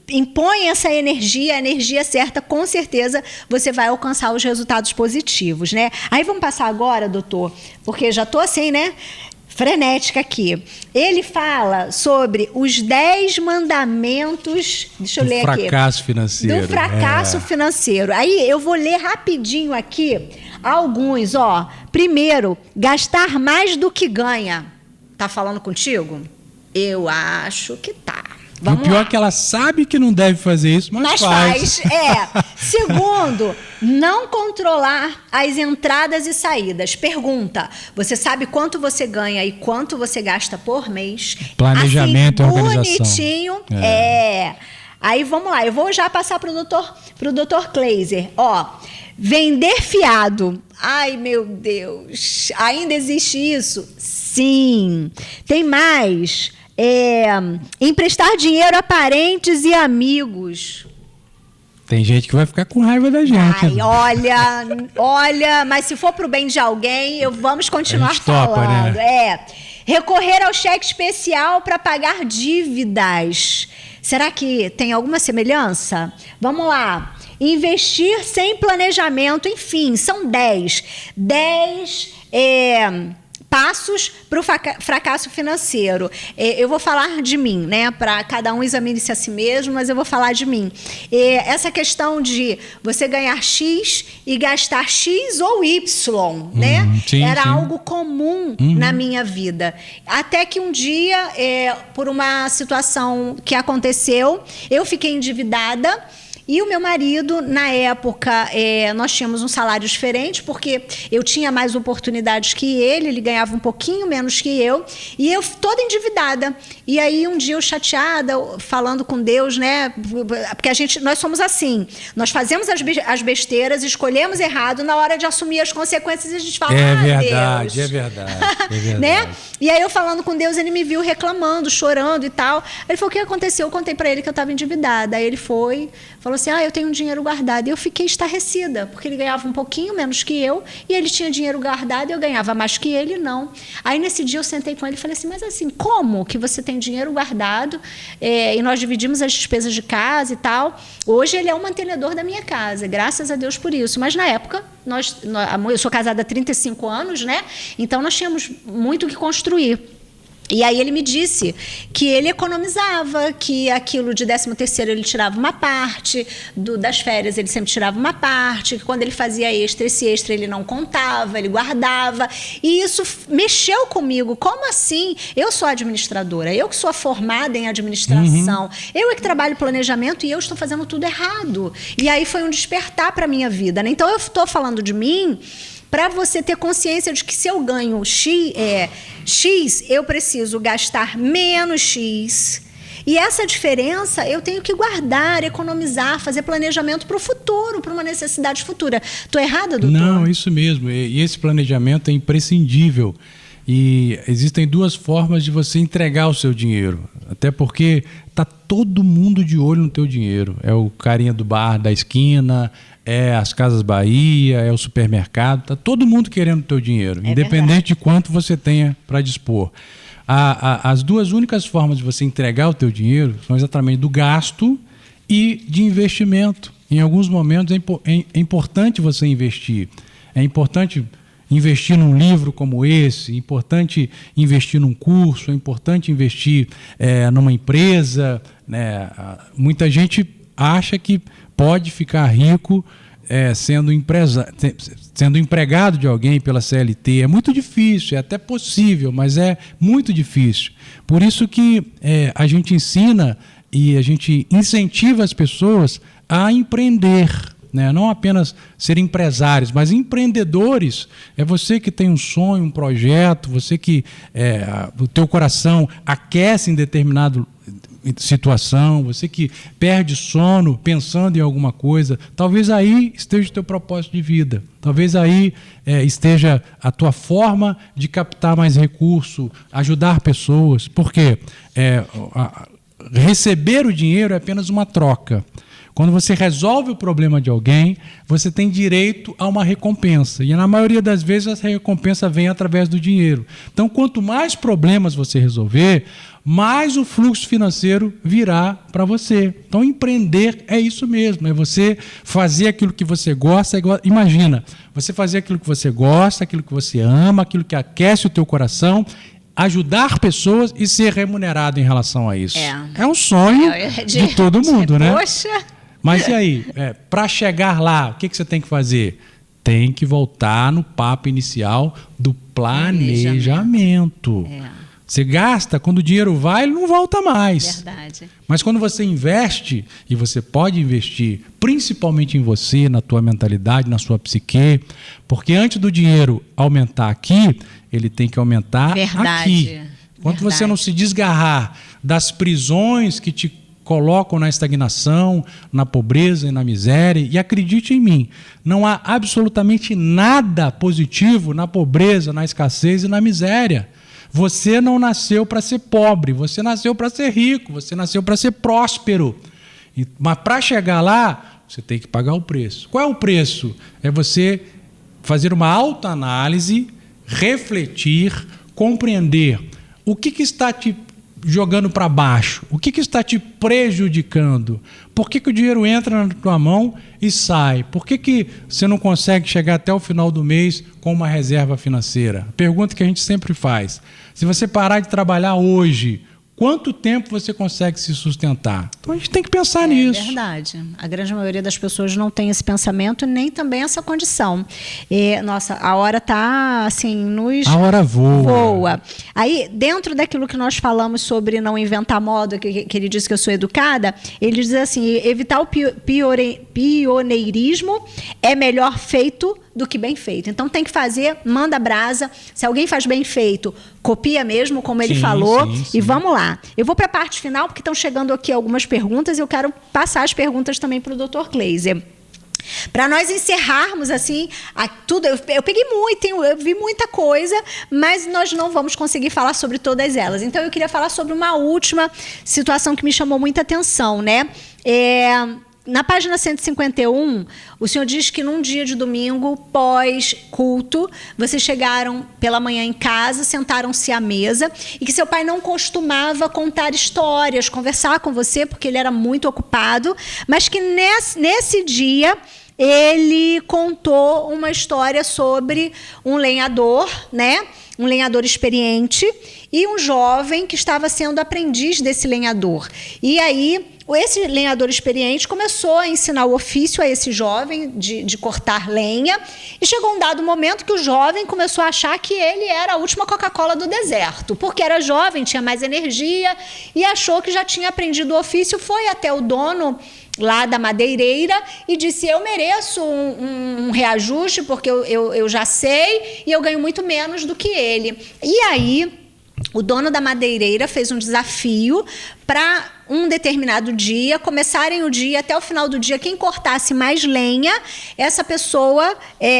Speaker 1: impõe essa energia, a energia certa, com certeza você vai alcançar os resultados positivos, né? Aí vamos passar agora, doutor, porque já estou assim, né? Frenética aqui. Ele fala sobre os 10 mandamentos, deixa eu ler aqui.
Speaker 2: Do fracasso financeiro.
Speaker 1: Do fracasso financeiro. Aí eu vou ler rapidinho aqui alguns, ó. Primeiro, gastar mais do que ganha. Tá falando contigo? Eu acho que tá. Vamos
Speaker 2: o pior
Speaker 1: lá.
Speaker 2: é que ela sabe que não deve fazer isso, mas faz.
Speaker 1: Segundo, não controlar as entradas e saídas. Pergunta, você sabe quanto você ganha e quanto você gasta por mês?
Speaker 2: Planejamento
Speaker 1: assim,
Speaker 2: e organização.
Speaker 1: Bonitinho. Aí vamos lá, eu vou já passar pro Dr. Cleiser. Ó, vender fiado. Ai, meu Deus. Ainda existe isso? Sim. Tem mais. Emprestar dinheiro a parentes e amigos.
Speaker 2: Tem gente que vai ficar com raiva da gente.
Speaker 1: Ai, olha, mas se for pro bem de alguém, vamos continuar falando.
Speaker 2: Topa, né?
Speaker 1: Recorrer ao cheque especial para pagar dívidas. Será que tem alguma semelhança? Vamos lá. Investir sem planejamento, enfim, são 10. 10 passos para o fracasso financeiro. Eu vou falar de mim, né? Para cada um examine-se a si mesmo, mas eu vou falar de mim. Essa questão de você ganhar X e gastar X ou Y, né?
Speaker 2: Sim,
Speaker 1: era
Speaker 2: sim.
Speaker 1: algo comum na minha vida. Até que um dia, por uma situação que aconteceu, eu fiquei endividada. E o meu marido, na época, nós tínhamos um salário diferente, porque eu tinha mais oportunidades que ele ganhava um pouquinho menos que eu, e eu toda endividada. E aí, um dia, eu chateada, falando com Deus, né? Porque nós somos assim, nós fazemos as besteiras, escolhemos errado, na hora de assumir as consequências, a gente fala,
Speaker 2: verdade,
Speaker 1: Deus.
Speaker 2: É verdade.
Speaker 1: Né? E aí, eu falando com Deus, ele me viu reclamando, chorando e tal. Ele falou, o que aconteceu? Eu contei para ele que eu estava endividada. Aí ele falou assim, eu tenho um dinheiro guardado. E eu fiquei estarrecida, porque ele ganhava um pouquinho menos que eu, e ele tinha dinheiro guardado e eu ganhava mais que ele, não. Aí, nesse dia, eu sentei com ele e falei assim, mas assim, como que você tem dinheiro guardado e nós dividimos as despesas de casa e tal? Hoje, ele é o mantenedor da minha casa, graças a Deus por isso. Mas, na época, eu sou casada há 35 anos, né? Então, nós tínhamos muito o que construir. E aí ele me disse que ele economizava, que aquilo de 13º ele tirava uma parte, das férias ele sempre tirava uma parte, que quando ele fazia extra, esse extra ele não contava, ele guardava. E isso mexeu comigo. Como assim? Eu sou administradora, eu que sou formada em administração, eu é que trabalho planejamento e eu estou fazendo tudo errado. E aí foi um despertar para a minha vida, né? Então eu estou falando de mim para você ter consciência de que se eu ganho X, eu preciso gastar menos X. E essa diferença eu tenho que guardar, economizar, fazer planejamento para o futuro, para uma necessidade futura. Estou errada, doutor?
Speaker 2: Não, isso mesmo. E esse planejamento é imprescindível. E existem 2 formas de você entregar o seu dinheiro. Até porque está todo mundo de olho no teu dinheiro. É o carinha do bar da esquina, é as Casas Bahia, é o supermercado. Está todo mundo querendo o teu dinheiro, independente
Speaker 1: verdade.
Speaker 2: de quanto você tenha para dispor. As 2 únicas formas de você entregar o teu dinheiro são exatamente do gasto e de investimento. Em alguns momentos é importante você investir. É importante investir num livro como esse, é importante investir num curso, é importante investir numa empresa, né? Muita gente acha que pode ficar rico sendo empregado de alguém pela CLT. É muito difícil, é até possível, mas é muito difícil. Por isso que a gente ensina e a gente incentiva as pessoas a empreender, né? Não apenas ser empresários, mas empreendedores. É você que tem um sonho, um projeto, você que o teu coração aquece em determinado situação, você que perde sono pensando em alguma coisa, talvez aí esteja o teu propósito de vida, talvez aí esteja a tua forma de captar mais recurso, ajudar pessoas, porque receber o dinheiro é apenas uma troca. Quando você resolve o problema de alguém, você tem direito a uma recompensa. E na maioria das vezes essa recompensa vem através do dinheiro. Então, quanto mais problemas você resolver, mais o fluxo financeiro virá para você. Então, empreender é isso mesmo, é você fazer aquilo que você gosta. Imagina, você fazer aquilo que você gosta, aquilo que você ama, aquilo que aquece o teu coração, ajudar pessoas e ser remunerado em relação a isso. É um sonho de todo mundo, né?
Speaker 1: Poxa!
Speaker 2: Mas e aí, para chegar lá, o que você tem que fazer? Tem que voltar no papo inicial do planejamento. Você gasta, quando o dinheiro vai, ele não volta mais.
Speaker 1: Verdade.
Speaker 2: Mas quando você investe, e você pode investir principalmente em você, na tua mentalidade, na sua psique, porque antes do dinheiro aumentar aqui, ele tem que aumentar aqui. Enquanto você não se desgarrar das prisões que te colocam na estagnação, na pobreza e na miséria, e acredite em mim, não há absolutamente nada positivo na pobreza, na escassez e na miséria. Você não nasceu para ser pobre, você nasceu para ser rico, você nasceu para ser próspero. Mas para chegar lá, você tem que pagar o preço. Qual é o preço? É você fazer uma autoanálise, refletir, compreender o que está te jogando para baixo, o que está te prejudicando, por que o dinheiro entra na tua mão e sai, por que você não consegue chegar até o final do mês com uma reserva financeira? Pergunta que a gente sempre faz. Se você parar de trabalhar hoje, quanto tempo você consegue se sustentar? Então a gente tem que pensar nisso.
Speaker 1: É verdade. A grande maioria das pessoas não tem esse pensamento nem também essa condição. Nossa, a hora está assim,
Speaker 2: a hora
Speaker 1: voa. Aí, dentro daquilo que nós falamos sobre não inventar moda, que ele disse que eu sou educada, ele diz assim, evitar o pioneirismo é melhor feito do que bem feito. Então tem que fazer, manda brasa. Se alguém faz bem feito, copia mesmo, como ele falou. Sim. E vamos lá. Eu vou para a parte final, porque estão chegando aqui algumas perguntas e eu quero passar as perguntas também para o Dr. Kleiser. Para nós encerrarmos assim, tudo, eu peguei muito, eu vi muita coisa, mas nós não vamos conseguir falar sobre todas elas. Então eu queria falar sobre uma última situação que me chamou muita atenção, né? Na página 151, o senhor diz que num dia de domingo, pós-culto, vocês chegaram pela manhã em casa, sentaram-se à mesa e que seu pai não costumava contar histórias, conversar com você, porque ele era muito ocupado, mas que nesse dia ele contou uma história sobre um lenhador, né? Um lenhador experiente e um jovem que estava sendo aprendiz desse lenhador. E aí, esse lenhador experiente começou a ensinar o ofício a esse jovem de cortar lenha e chegou um dado momento que o jovem começou a achar que ele era a última Coca-Cola do deserto, porque era jovem, tinha mais energia e achou que já tinha aprendido o ofício, foi até o dono lá da madeireira e disse, eu mereço um reajuste porque eu já sei e eu ganho muito menos do que ele. E aí, o dono da madeireira fez um desafio para um determinado dia, começarem o dia, até o final do dia, quem cortasse mais lenha, essa pessoa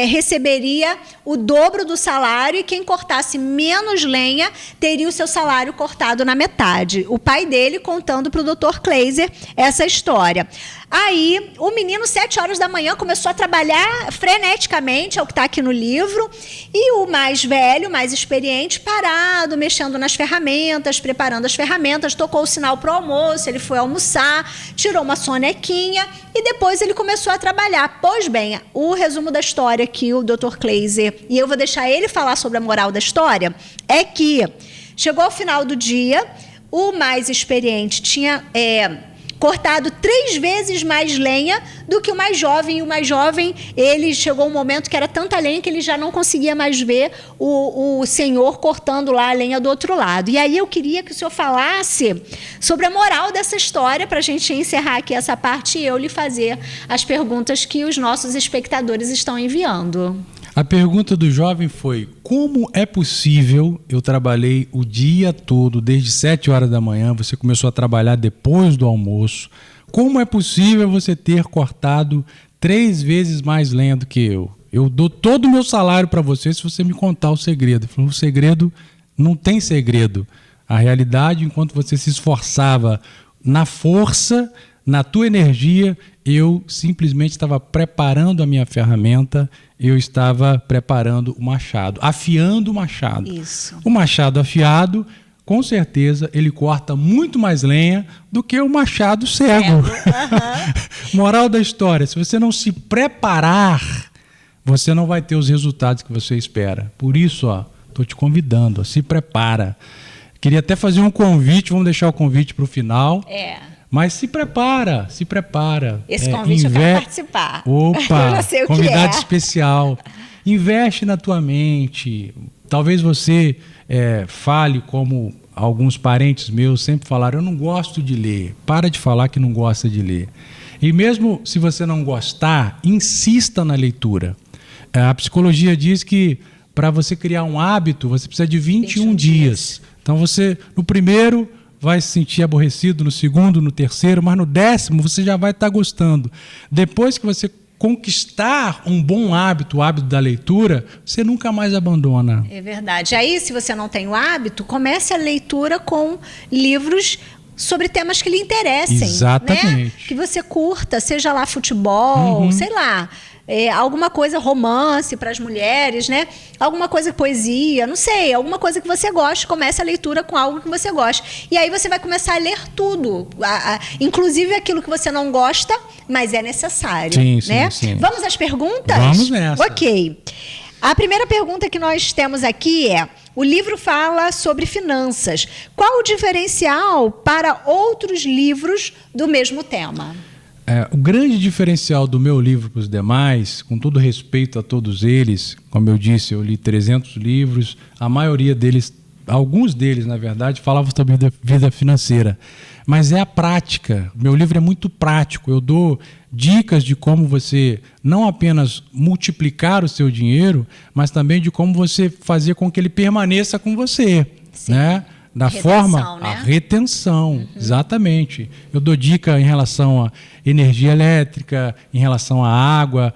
Speaker 1: receberia o dobro do salário e quem cortasse menos lenha teria o seu salário cortado na metade. O pai dele contando para o Dr. Kleiser essa história. Aí, o menino, 7 horas da manhã, começou a trabalhar freneticamente, é o que está aqui no livro, e o mais velho, mais experiente, parado, mexendo nas ferramentas, preparando as ferramentas, tocou o sinal para o almoço, ele foi almoçar, tirou uma sonequinha e depois ele começou a trabalhar. Pois bem, o resumo da história que o Dr. Kleiser, e eu vou deixar ele falar sobre a moral da história, é que chegou ao final do dia, o mais experiente tinha cortado 3 vezes mais lenha do que o mais jovem. E o mais jovem, ele chegou um momento que era tanta lenha que ele já não conseguia mais ver o senhor cortando lá a lenha do outro lado. E aí eu queria que o senhor falasse sobre a moral dessa história, para a gente encerrar aqui essa parte e eu lhe fazer as perguntas que os nossos espectadores estão enviando.
Speaker 2: A pergunta do jovem foi: como é possível, eu trabalhei o dia todo, desde 7 horas da manhã, você começou a trabalhar depois do almoço, como é possível você ter cortado 3 vezes mais lenha do que eu? Eu dou todo o meu salário para você se você me contar o segredo. Ele falou: o segredo não tem segredo. A realidade, enquanto você se esforçava na força, na tua energia, eu simplesmente estava preparando a minha ferramenta, eu estava preparando o machado, afiando o machado.
Speaker 1: Isso.
Speaker 2: O machado afiado, com certeza, ele corta muito mais lenha do que o machado cego.
Speaker 1: Uhum.
Speaker 2: Moral da história: se você não se preparar, você não vai ter os resultados que você espera. Por isso, estou te convidando, se prepara. Queria até fazer um convite, vamos deixar o convite para o final. Mas se prepara, se prepara.
Speaker 1: Esse convite eu quero participar.
Speaker 2: Opa,
Speaker 1: eu não sei o
Speaker 2: convidado
Speaker 1: que é.
Speaker 2: especial. Investe na tua mente. Talvez você fale como alguns parentes meus sempre falaram: eu não gosto de ler. Para de falar que não gosta de ler. E mesmo se você não gostar, insista na leitura. A psicologia diz que para você criar um hábito, você precisa de 21 dias. Então você, no primeiro, vai se sentir aborrecido, no segundo, no terceiro, mas no 10º você já vai estar gostando. Depois que você conquistar um bom hábito, o hábito da leitura, você nunca mais abandona.
Speaker 1: É verdade. Aí, se você não tem o hábito, comece a leitura com livros sobre temas que lhe interessem.
Speaker 2: Exatamente.
Speaker 1: Né? Que você curta, seja lá futebol, sei lá, alguma coisa, romance para as mulheres, né? Alguma coisa, poesia, não sei, alguma coisa que você goste. Comece a leitura com algo que você goste. E aí você vai começar a ler tudo, inclusive aquilo que você não gosta, mas é necessário.
Speaker 2: Sim,
Speaker 1: né?
Speaker 2: sim.
Speaker 1: Vamos às perguntas?
Speaker 2: Vamos nessa.
Speaker 1: Ok. A primeira pergunta que nós temos aqui é: o livro fala sobre finanças. Qual o diferencial para outros livros do mesmo tema?
Speaker 2: O grande diferencial do meu livro para os demais, com todo respeito a todos eles, como eu disse, eu li 300 livros, a maioria deles, alguns deles, na verdade, falavam sobre vida financeira. Mas é a prática. Meu livro é muito prático. Eu dou dicas de como você não apenas multiplicar o seu dinheiro, mas também de como você fazer com que ele permaneça com você.
Speaker 1: Sim.
Speaker 2: Né? Da forma,
Speaker 1: né?
Speaker 2: a retenção, exatamente. Eu dou dica em relação à energia elétrica, em relação à água.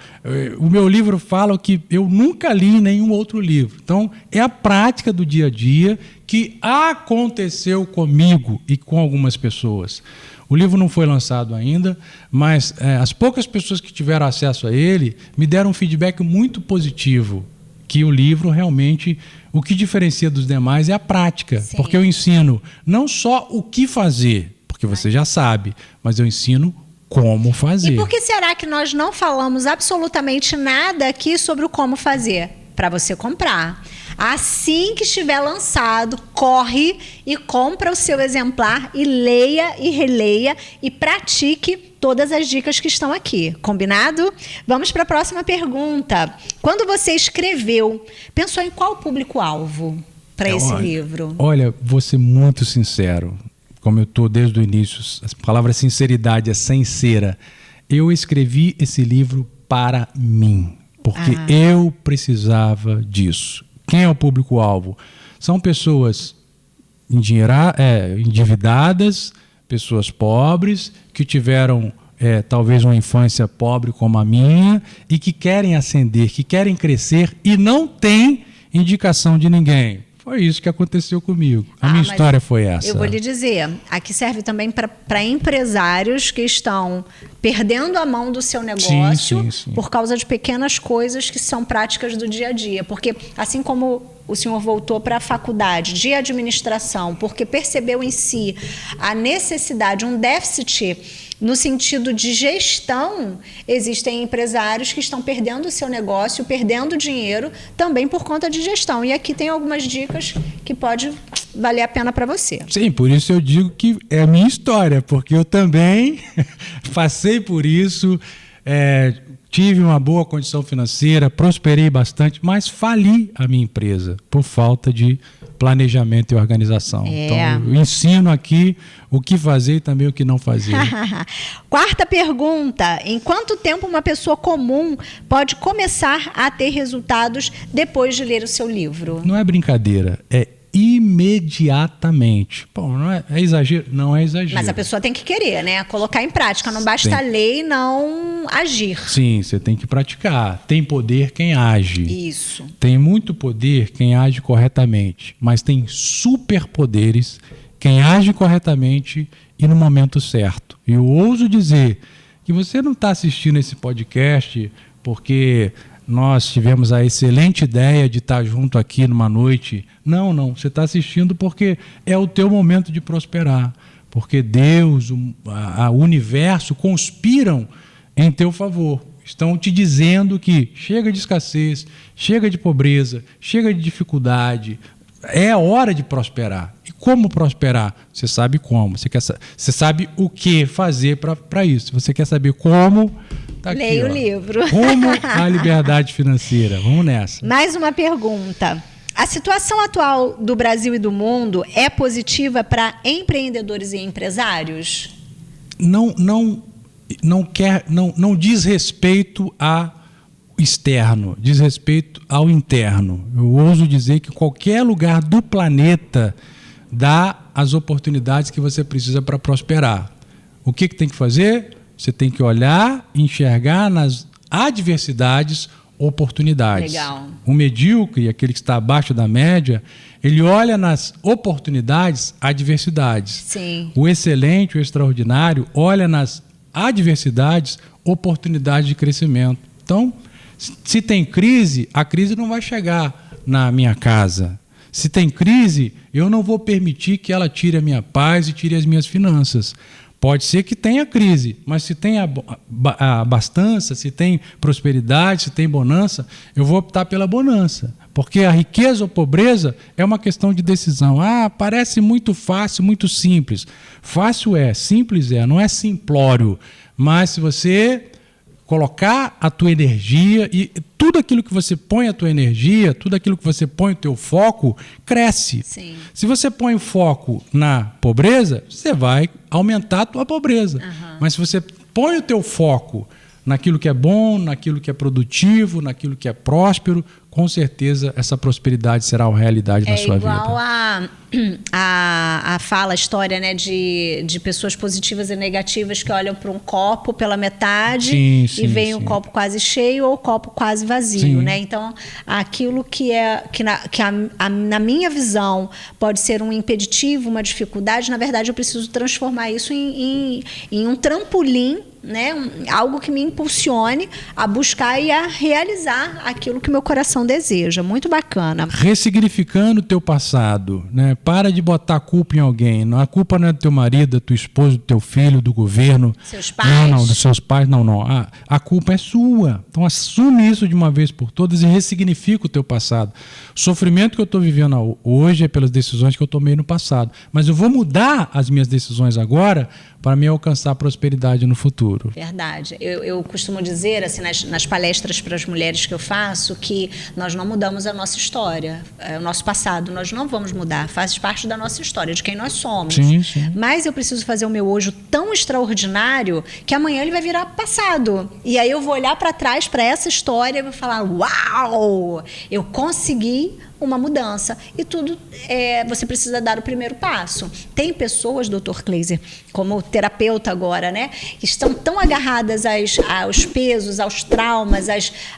Speaker 2: O meu livro fala o que eu nunca li em nenhum outro livro. Então, é a prática do dia a dia que aconteceu comigo e com algumas pessoas. O livro não foi lançado ainda, mas as poucas pessoas que tiveram acesso a ele me deram um feedback muito positivo, que o livro realmente, o que diferencia dos demais é a prática. Sim. Porque eu ensino não só o que fazer, porque você já sabe, mas eu ensino como fazer.
Speaker 1: E por que será que nós não falamos absolutamente nada aqui sobre o como fazer? Para você comprar. Assim que estiver lançado, corre e compra o seu exemplar e leia e releia e pratique todas as dicas que estão aqui. Combinado? Vamos para a próxima pergunta. Quando você escreveu, pensou em qual público-alvo para esse livro?
Speaker 2: Olha, vou ser muito sincero. Como eu estou desde o início, a palavra sinceridade é sincera. Eu escrevi esse livro para mim, porque eu precisava disso. Quem é o público-alvo? São pessoas endividadas, pessoas pobres, que tiveram talvez uma infância pobre como a minha e que querem ascender, que querem crescer e não têm indicação de ninguém. Foi isso que aconteceu comigo. A minha história foi essa.
Speaker 1: Eu vou lhe dizer, aqui serve também para empresários que estão perdendo a mão do seu negócio
Speaker 2: sim.
Speaker 1: por causa de pequenas coisas que são práticas do dia a dia. Porque assim como o senhor voltou para a faculdade de administração, porque percebeu em si a necessidade, um déficit No sentido de gestão, existem empresários que estão perdendo o seu negócio, perdendo dinheiro, também por conta de gestão. E aqui tem algumas dicas que pode valer a pena para você.
Speaker 2: Sim, por isso eu digo que é a minha história, porque eu também passei por isso, tive uma boa condição financeira, prosperei bastante, mas fali a minha empresa por falta de planejamento e organização. Então, eu ensino aqui o que fazer e também o que não fazer.
Speaker 1: Quarta pergunta: em quanto tempo uma pessoa comum pode começar a ter resultados depois de ler o seu livro?
Speaker 2: Não é brincadeira, é imediatamente. Bom, não é exagero? Não é exagero.
Speaker 1: Mas a pessoa tem que querer, né? Colocar em prática. Não basta ler e não agir.
Speaker 2: Sim, você tem que praticar. Tem poder quem age.
Speaker 1: Isso.
Speaker 2: Tem muito poder quem age corretamente. Mas tem superpoderes quem age corretamente e no momento certo. E eu ouso dizer que você não está assistindo esse podcast porque nós tivemos a excelente ideia de estar junto aqui numa noite. Não. Você está assistindo porque é o teu momento de prosperar. Porque Deus, o universo conspiram em teu favor. Estão te dizendo que chega de escassez, chega de pobreza, chega de dificuldade. É hora de prosperar. E como prosperar? Você sabe como. Você sabe o que fazer para isso. Se você quer saber como... Tá aqui,
Speaker 1: leia o livro.
Speaker 2: Rumo à liberdade financeira. Vamos nessa.
Speaker 1: Mais uma pergunta. A situação atual do Brasil e do mundo é positiva para empreendedores e empresários?
Speaker 2: Não diz respeito ao externo, diz respeito ao interno. Eu ouso dizer que qualquer lugar do planeta dá as oportunidades que você precisa para prosperar. O que tem que fazer? Você tem que olhar e enxergar nas adversidades oportunidades.
Speaker 1: Legal.
Speaker 2: O medíocre, aquele que está abaixo da média, ele olha nas oportunidades adversidades.
Speaker 1: Sim.
Speaker 2: O excelente, o extraordinário, olha nas adversidades oportunidades de crescimento. Então, se tem crise, a crise não vai chegar na minha casa. Se tem crise, eu não vou permitir que ela tire a minha paz e tire as minhas finanças. Pode ser que tenha crise, mas se tem a abastança, se tem prosperidade, se tem bonança, eu vou optar pela bonança. Porque a riqueza ou pobreza é uma questão de decisão. Parece muito fácil, muito simples. Fácil é, simples é, não é simplório. Mas se você colocar a tua energia e tudo aquilo que você põe a tua energia, tudo aquilo que você põe o teu foco, cresce.
Speaker 1: Sim.
Speaker 2: Se você põe o foco na pobreza, você vai aumentar a tua pobreza.
Speaker 1: Uhum.
Speaker 2: Mas se você põe o teu foco naquilo que é bom, naquilo que é produtivo, naquilo que é próspero, com certeza essa prosperidade será uma realidade na sua vida.
Speaker 1: É igual a fala, a história, né, de pessoas positivas e negativas que olham para um copo pela metade e veem o copo quase cheio ou o copo quase vazio, né? Então, aquilo na minha visão pode ser um impeditivo, uma dificuldade, na verdade eu preciso transformar isso em um trampolim, né? Algo que me impulsione a buscar e a realizar aquilo que meu coração deseja. Muito bacana.
Speaker 2: Ressignificando o teu passado, né? Para de botar a culpa em alguém. A culpa não é do teu marido, da tua esposa, do teu filho, do governo.
Speaker 1: Seus pais.
Speaker 2: Não, dos seus pais, não. A culpa é sua. Então assume isso de uma vez por todas e ressignifica o teu passado. O sofrimento que eu estou vivendo hoje é pelas decisões que eu tomei no passado. Mas eu vou mudar as minhas decisões agora para me alcançar a prosperidade no futuro.
Speaker 1: Verdade. Eu costumo dizer, assim, nas palestras para as mulheres que eu faço, que nós não mudamos a nossa história, o nosso passado, nós não vamos mudar, faz parte da nossa história, de quem nós somos.
Speaker 2: Sim.
Speaker 1: Mas eu preciso fazer o meu hoje tão extraordinário que amanhã ele vai virar passado. E aí eu vou olhar para trás, para essa história, e vou falar, uau, eu consegui uma mudança. E tudo, você precisa dar o primeiro passo. Tem pessoas, Dr. Kleiser, como terapeuta agora, né, que estão tão agarradas aos pesos, aos traumas,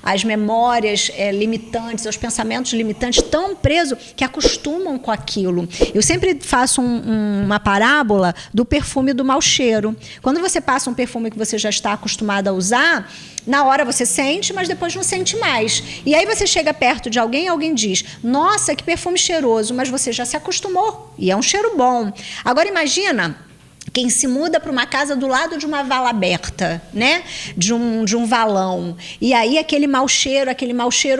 Speaker 1: às memórias limitantes, aos pensamentos limitantes, tão presos que acostumam com aquilo. Eu sempre faço uma parábola do perfume do mau cheiro. Quando você passa um perfume que você já está acostumado a usar, na hora você sente, mas depois não sente mais. E aí você chega perto de alguém e alguém diz, nossa, que perfume cheiroso, mas você já se acostumou. E é um cheiro bom. Agora imagina Quem se muda para uma casa do lado de uma vala aberta, né? De um valão. E aí aquele mau cheiro,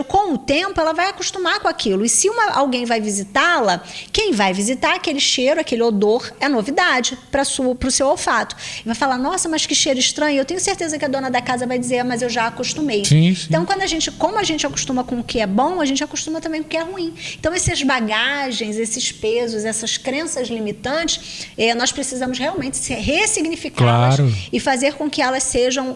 Speaker 1: com o tempo, ela vai acostumar com aquilo. E se alguém vai visitá-la, quem vai visitar aquele cheiro, aquele odor, é novidade para o seu olfato. E vai falar, nossa, mas que cheiro estranho. Eu tenho certeza que a dona da casa vai dizer, mas eu já acostumei.
Speaker 2: Sim, sim.
Speaker 1: Então, como a gente acostuma com o que é bom, a gente acostuma também com o que é ruim. Então, essas bagagens, esses pesos, essas crenças limitantes, nós precisamos realmente ressignificá-las, claro, e fazer com que elas sejam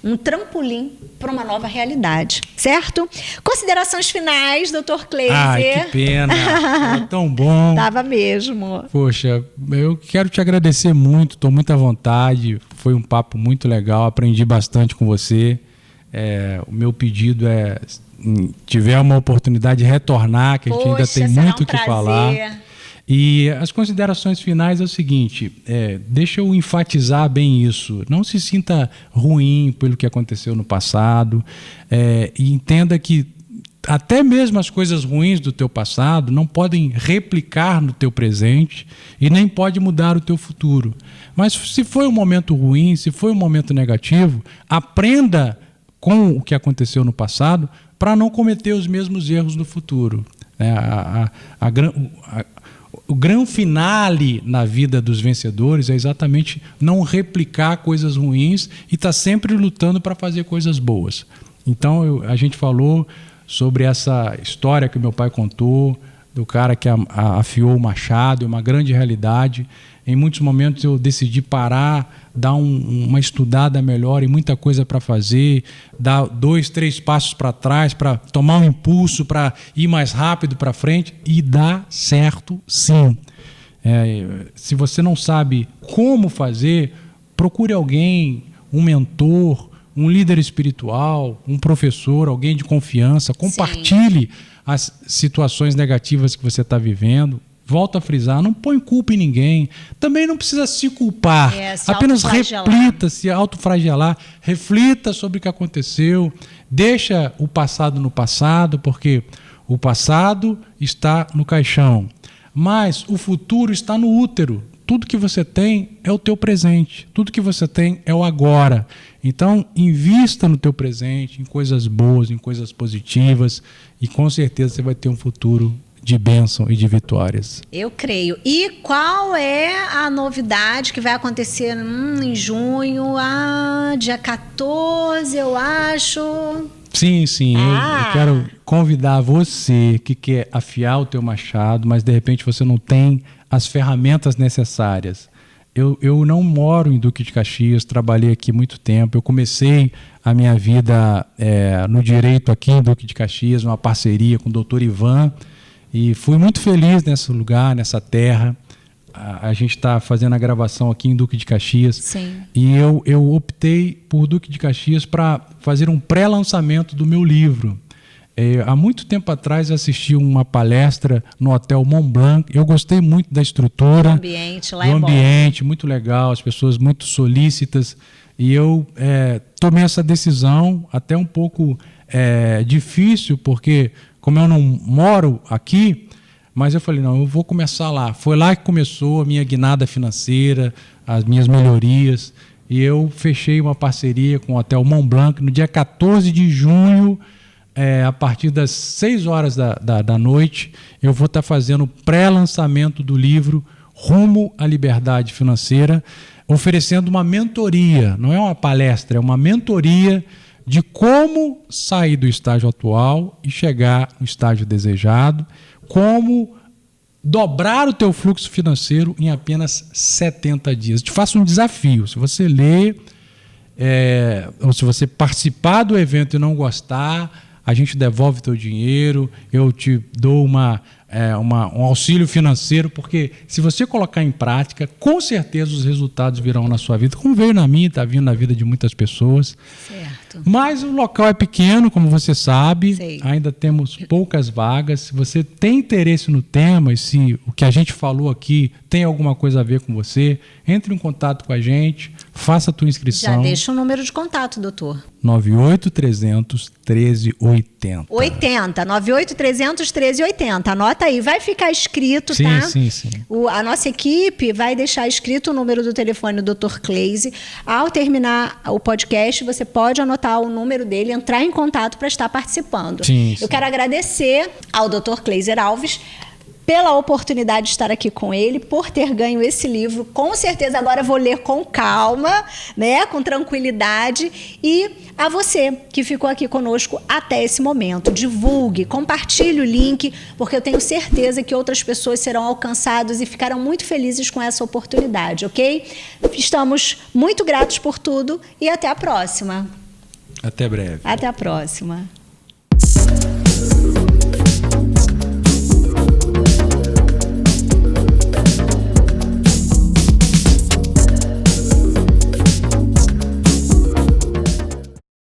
Speaker 1: um trampolim para uma nova realidade, certo? Considerações finais, Dr. Cleise.
Speaker 2: Ai, que pena, era tão bom.
Speaker 1: Tava mesmo.
Speaker 2: Poxa, eu quero te agradecer muito, estou muito à vontade, foi um papo muito legal, aprendi bastante com você. O meu pedido é, tiver uma oportunidade de retornar, que a gente ainda tem muito o que falar. E as considerações finais é o seguinte, deixa eu enfatizar bem isso, não se sinta ruim pelo que aconteceu no passado, e entenda que até mesmo as coisas ruins do teu passado não podem replicar no teu presente e nem pode mudar o teu futuro. Mas se foi um momento ruim, se foi um momento negativo, aprenda com o que aconteceu no passado para não cometer os mesmos erros no futuro. O grande finale na vida dos vencedores é exatamente não replicar coisas ruins e estar sempre lutando para fazer coisas boas. Então, a gente falou sobre essa história que meu pai contou, do cara que afiou o machado, é uma grande realidade. Em muitos momentos eu decidi parar, dar uma estudada melhor e muita coisa para fazer, dar 2, 3 passos para trás para tomar um impulso, para ir mais rápido para frente, e dá certo sim. Se você não sabe como fazer, procure alguém, um mentor, um líder espiritual, um professor, alguém de confiança, compartilhe as situações negativas que você está vivendo. Volto a frisar, não põe culpa em ninguém. Também não precisa se culpar. Apenas reflita, se autoflagelar. Reflita sobre o que aconteceu. Deixa o passado no passado, porque o passado está no caixão. Mas o futuro está no útero. Tudo que você tem é o teu presente. Tudo que você tem é o agora. Então, invista no teu presente, em coisas boas, em coisas positivas. E com certeza você vai ter um futuro de bênção e de vitórias. Eu creio. E qual é a novidade que vai acontecer em junho? Dia 14, eu acho. Sim. Eu quero convidar você que quer afiar o teu machado, mas de repente você não tem as ferramentas necessárias. Eu não moro em Duque de Caxias, trabalhei aqui muito tempo. Eu comecei a minha vida no direito aqui em Duque de Caxias, uma parceria com o Dr. Ivan, e fui muito feliz nesse lugar, nessa terra. A gente está fazendo a gravação aqui em Duque de Caxias. Sim. E eu optei por Duque de Caxias para fazer um pré-lançamento do meu livro. Há muito tempo atrás eu assisti uma palestra no Hotel Mont Blanc. Eu gostei muito da estrutura, do ambiente, lá muito legal, as pessoas muito solícitas. E eu tomei essa decisão, até um pouco difícil, porque como eu não moro aqui, mas eu falei, não, eu vou começar lá. Foi lá que começou a minha guinada financeira, as minhas melhorias. E eu fechei uma parceria com o Hotel Mont Blanc no dia 14 de junho, a partir das 6 horas da noite, eu vou estar fazendo o pré-lançamento do livro Rumo à Liberdade Financeira, oferecendo uma mentoria, não é uma palestra, é uma mentoria de como sair do estágio atual e chegar no estágio desejado, como dobrar o teu fluxo financeiro em apenas 70 dias. Te faço um desafio, se você ler, ou se você participar do evento e não gostar, a gente devolve teu dinheiro, eu te dou um auxílio financeiro, porque se você colocar em prática, com certeza os resultados virão na sua vida, como veio na minha, está vindo na vida de muitas pessoas. Certo. Mas o local é pequeno, como você sabe, sei, ainda temos poucas vagas. Se você tem interesse no tema e se o que a gente falou aqui tem alguma coisa a ver com você, entre em contato com a gente, faça a tua inscrição. Já deixa o número de contato, doutor. 98-300-1380. 98-300-1380. Anota
Speaker 1: anota aí, vai ficar escrito,
Speaker 2: sim,
Speaker 1: tá?
Speaker 2: Sim.
Speaker 1: A nossa equipe vai deixar escrito o número do telefone do Dr. Cleise. Ao terminar o podcast, você pode anotar o número dele, entrar em contato para estar participando.
Speaker 2: Sim.
Speaker 1: Eu quero agradecer ao Dr. Cleiser Alves pela oportunidade de estar aqui com ele, por ter ganho esse livro. Com certeza agora vou ler com calma, né, com tranquilidade. E a você que ficou aqui conosco até esse momento, divulgue, compartilhe o link, porque eu tenho certeza que outras pessoas serão alcançadas e ficarão muito felizes com essa oportunidade, ok? Estamos muito gratos por tudo e até a próxima.
Speaker 2: Até breve.
Speaker 1: Até a próxima.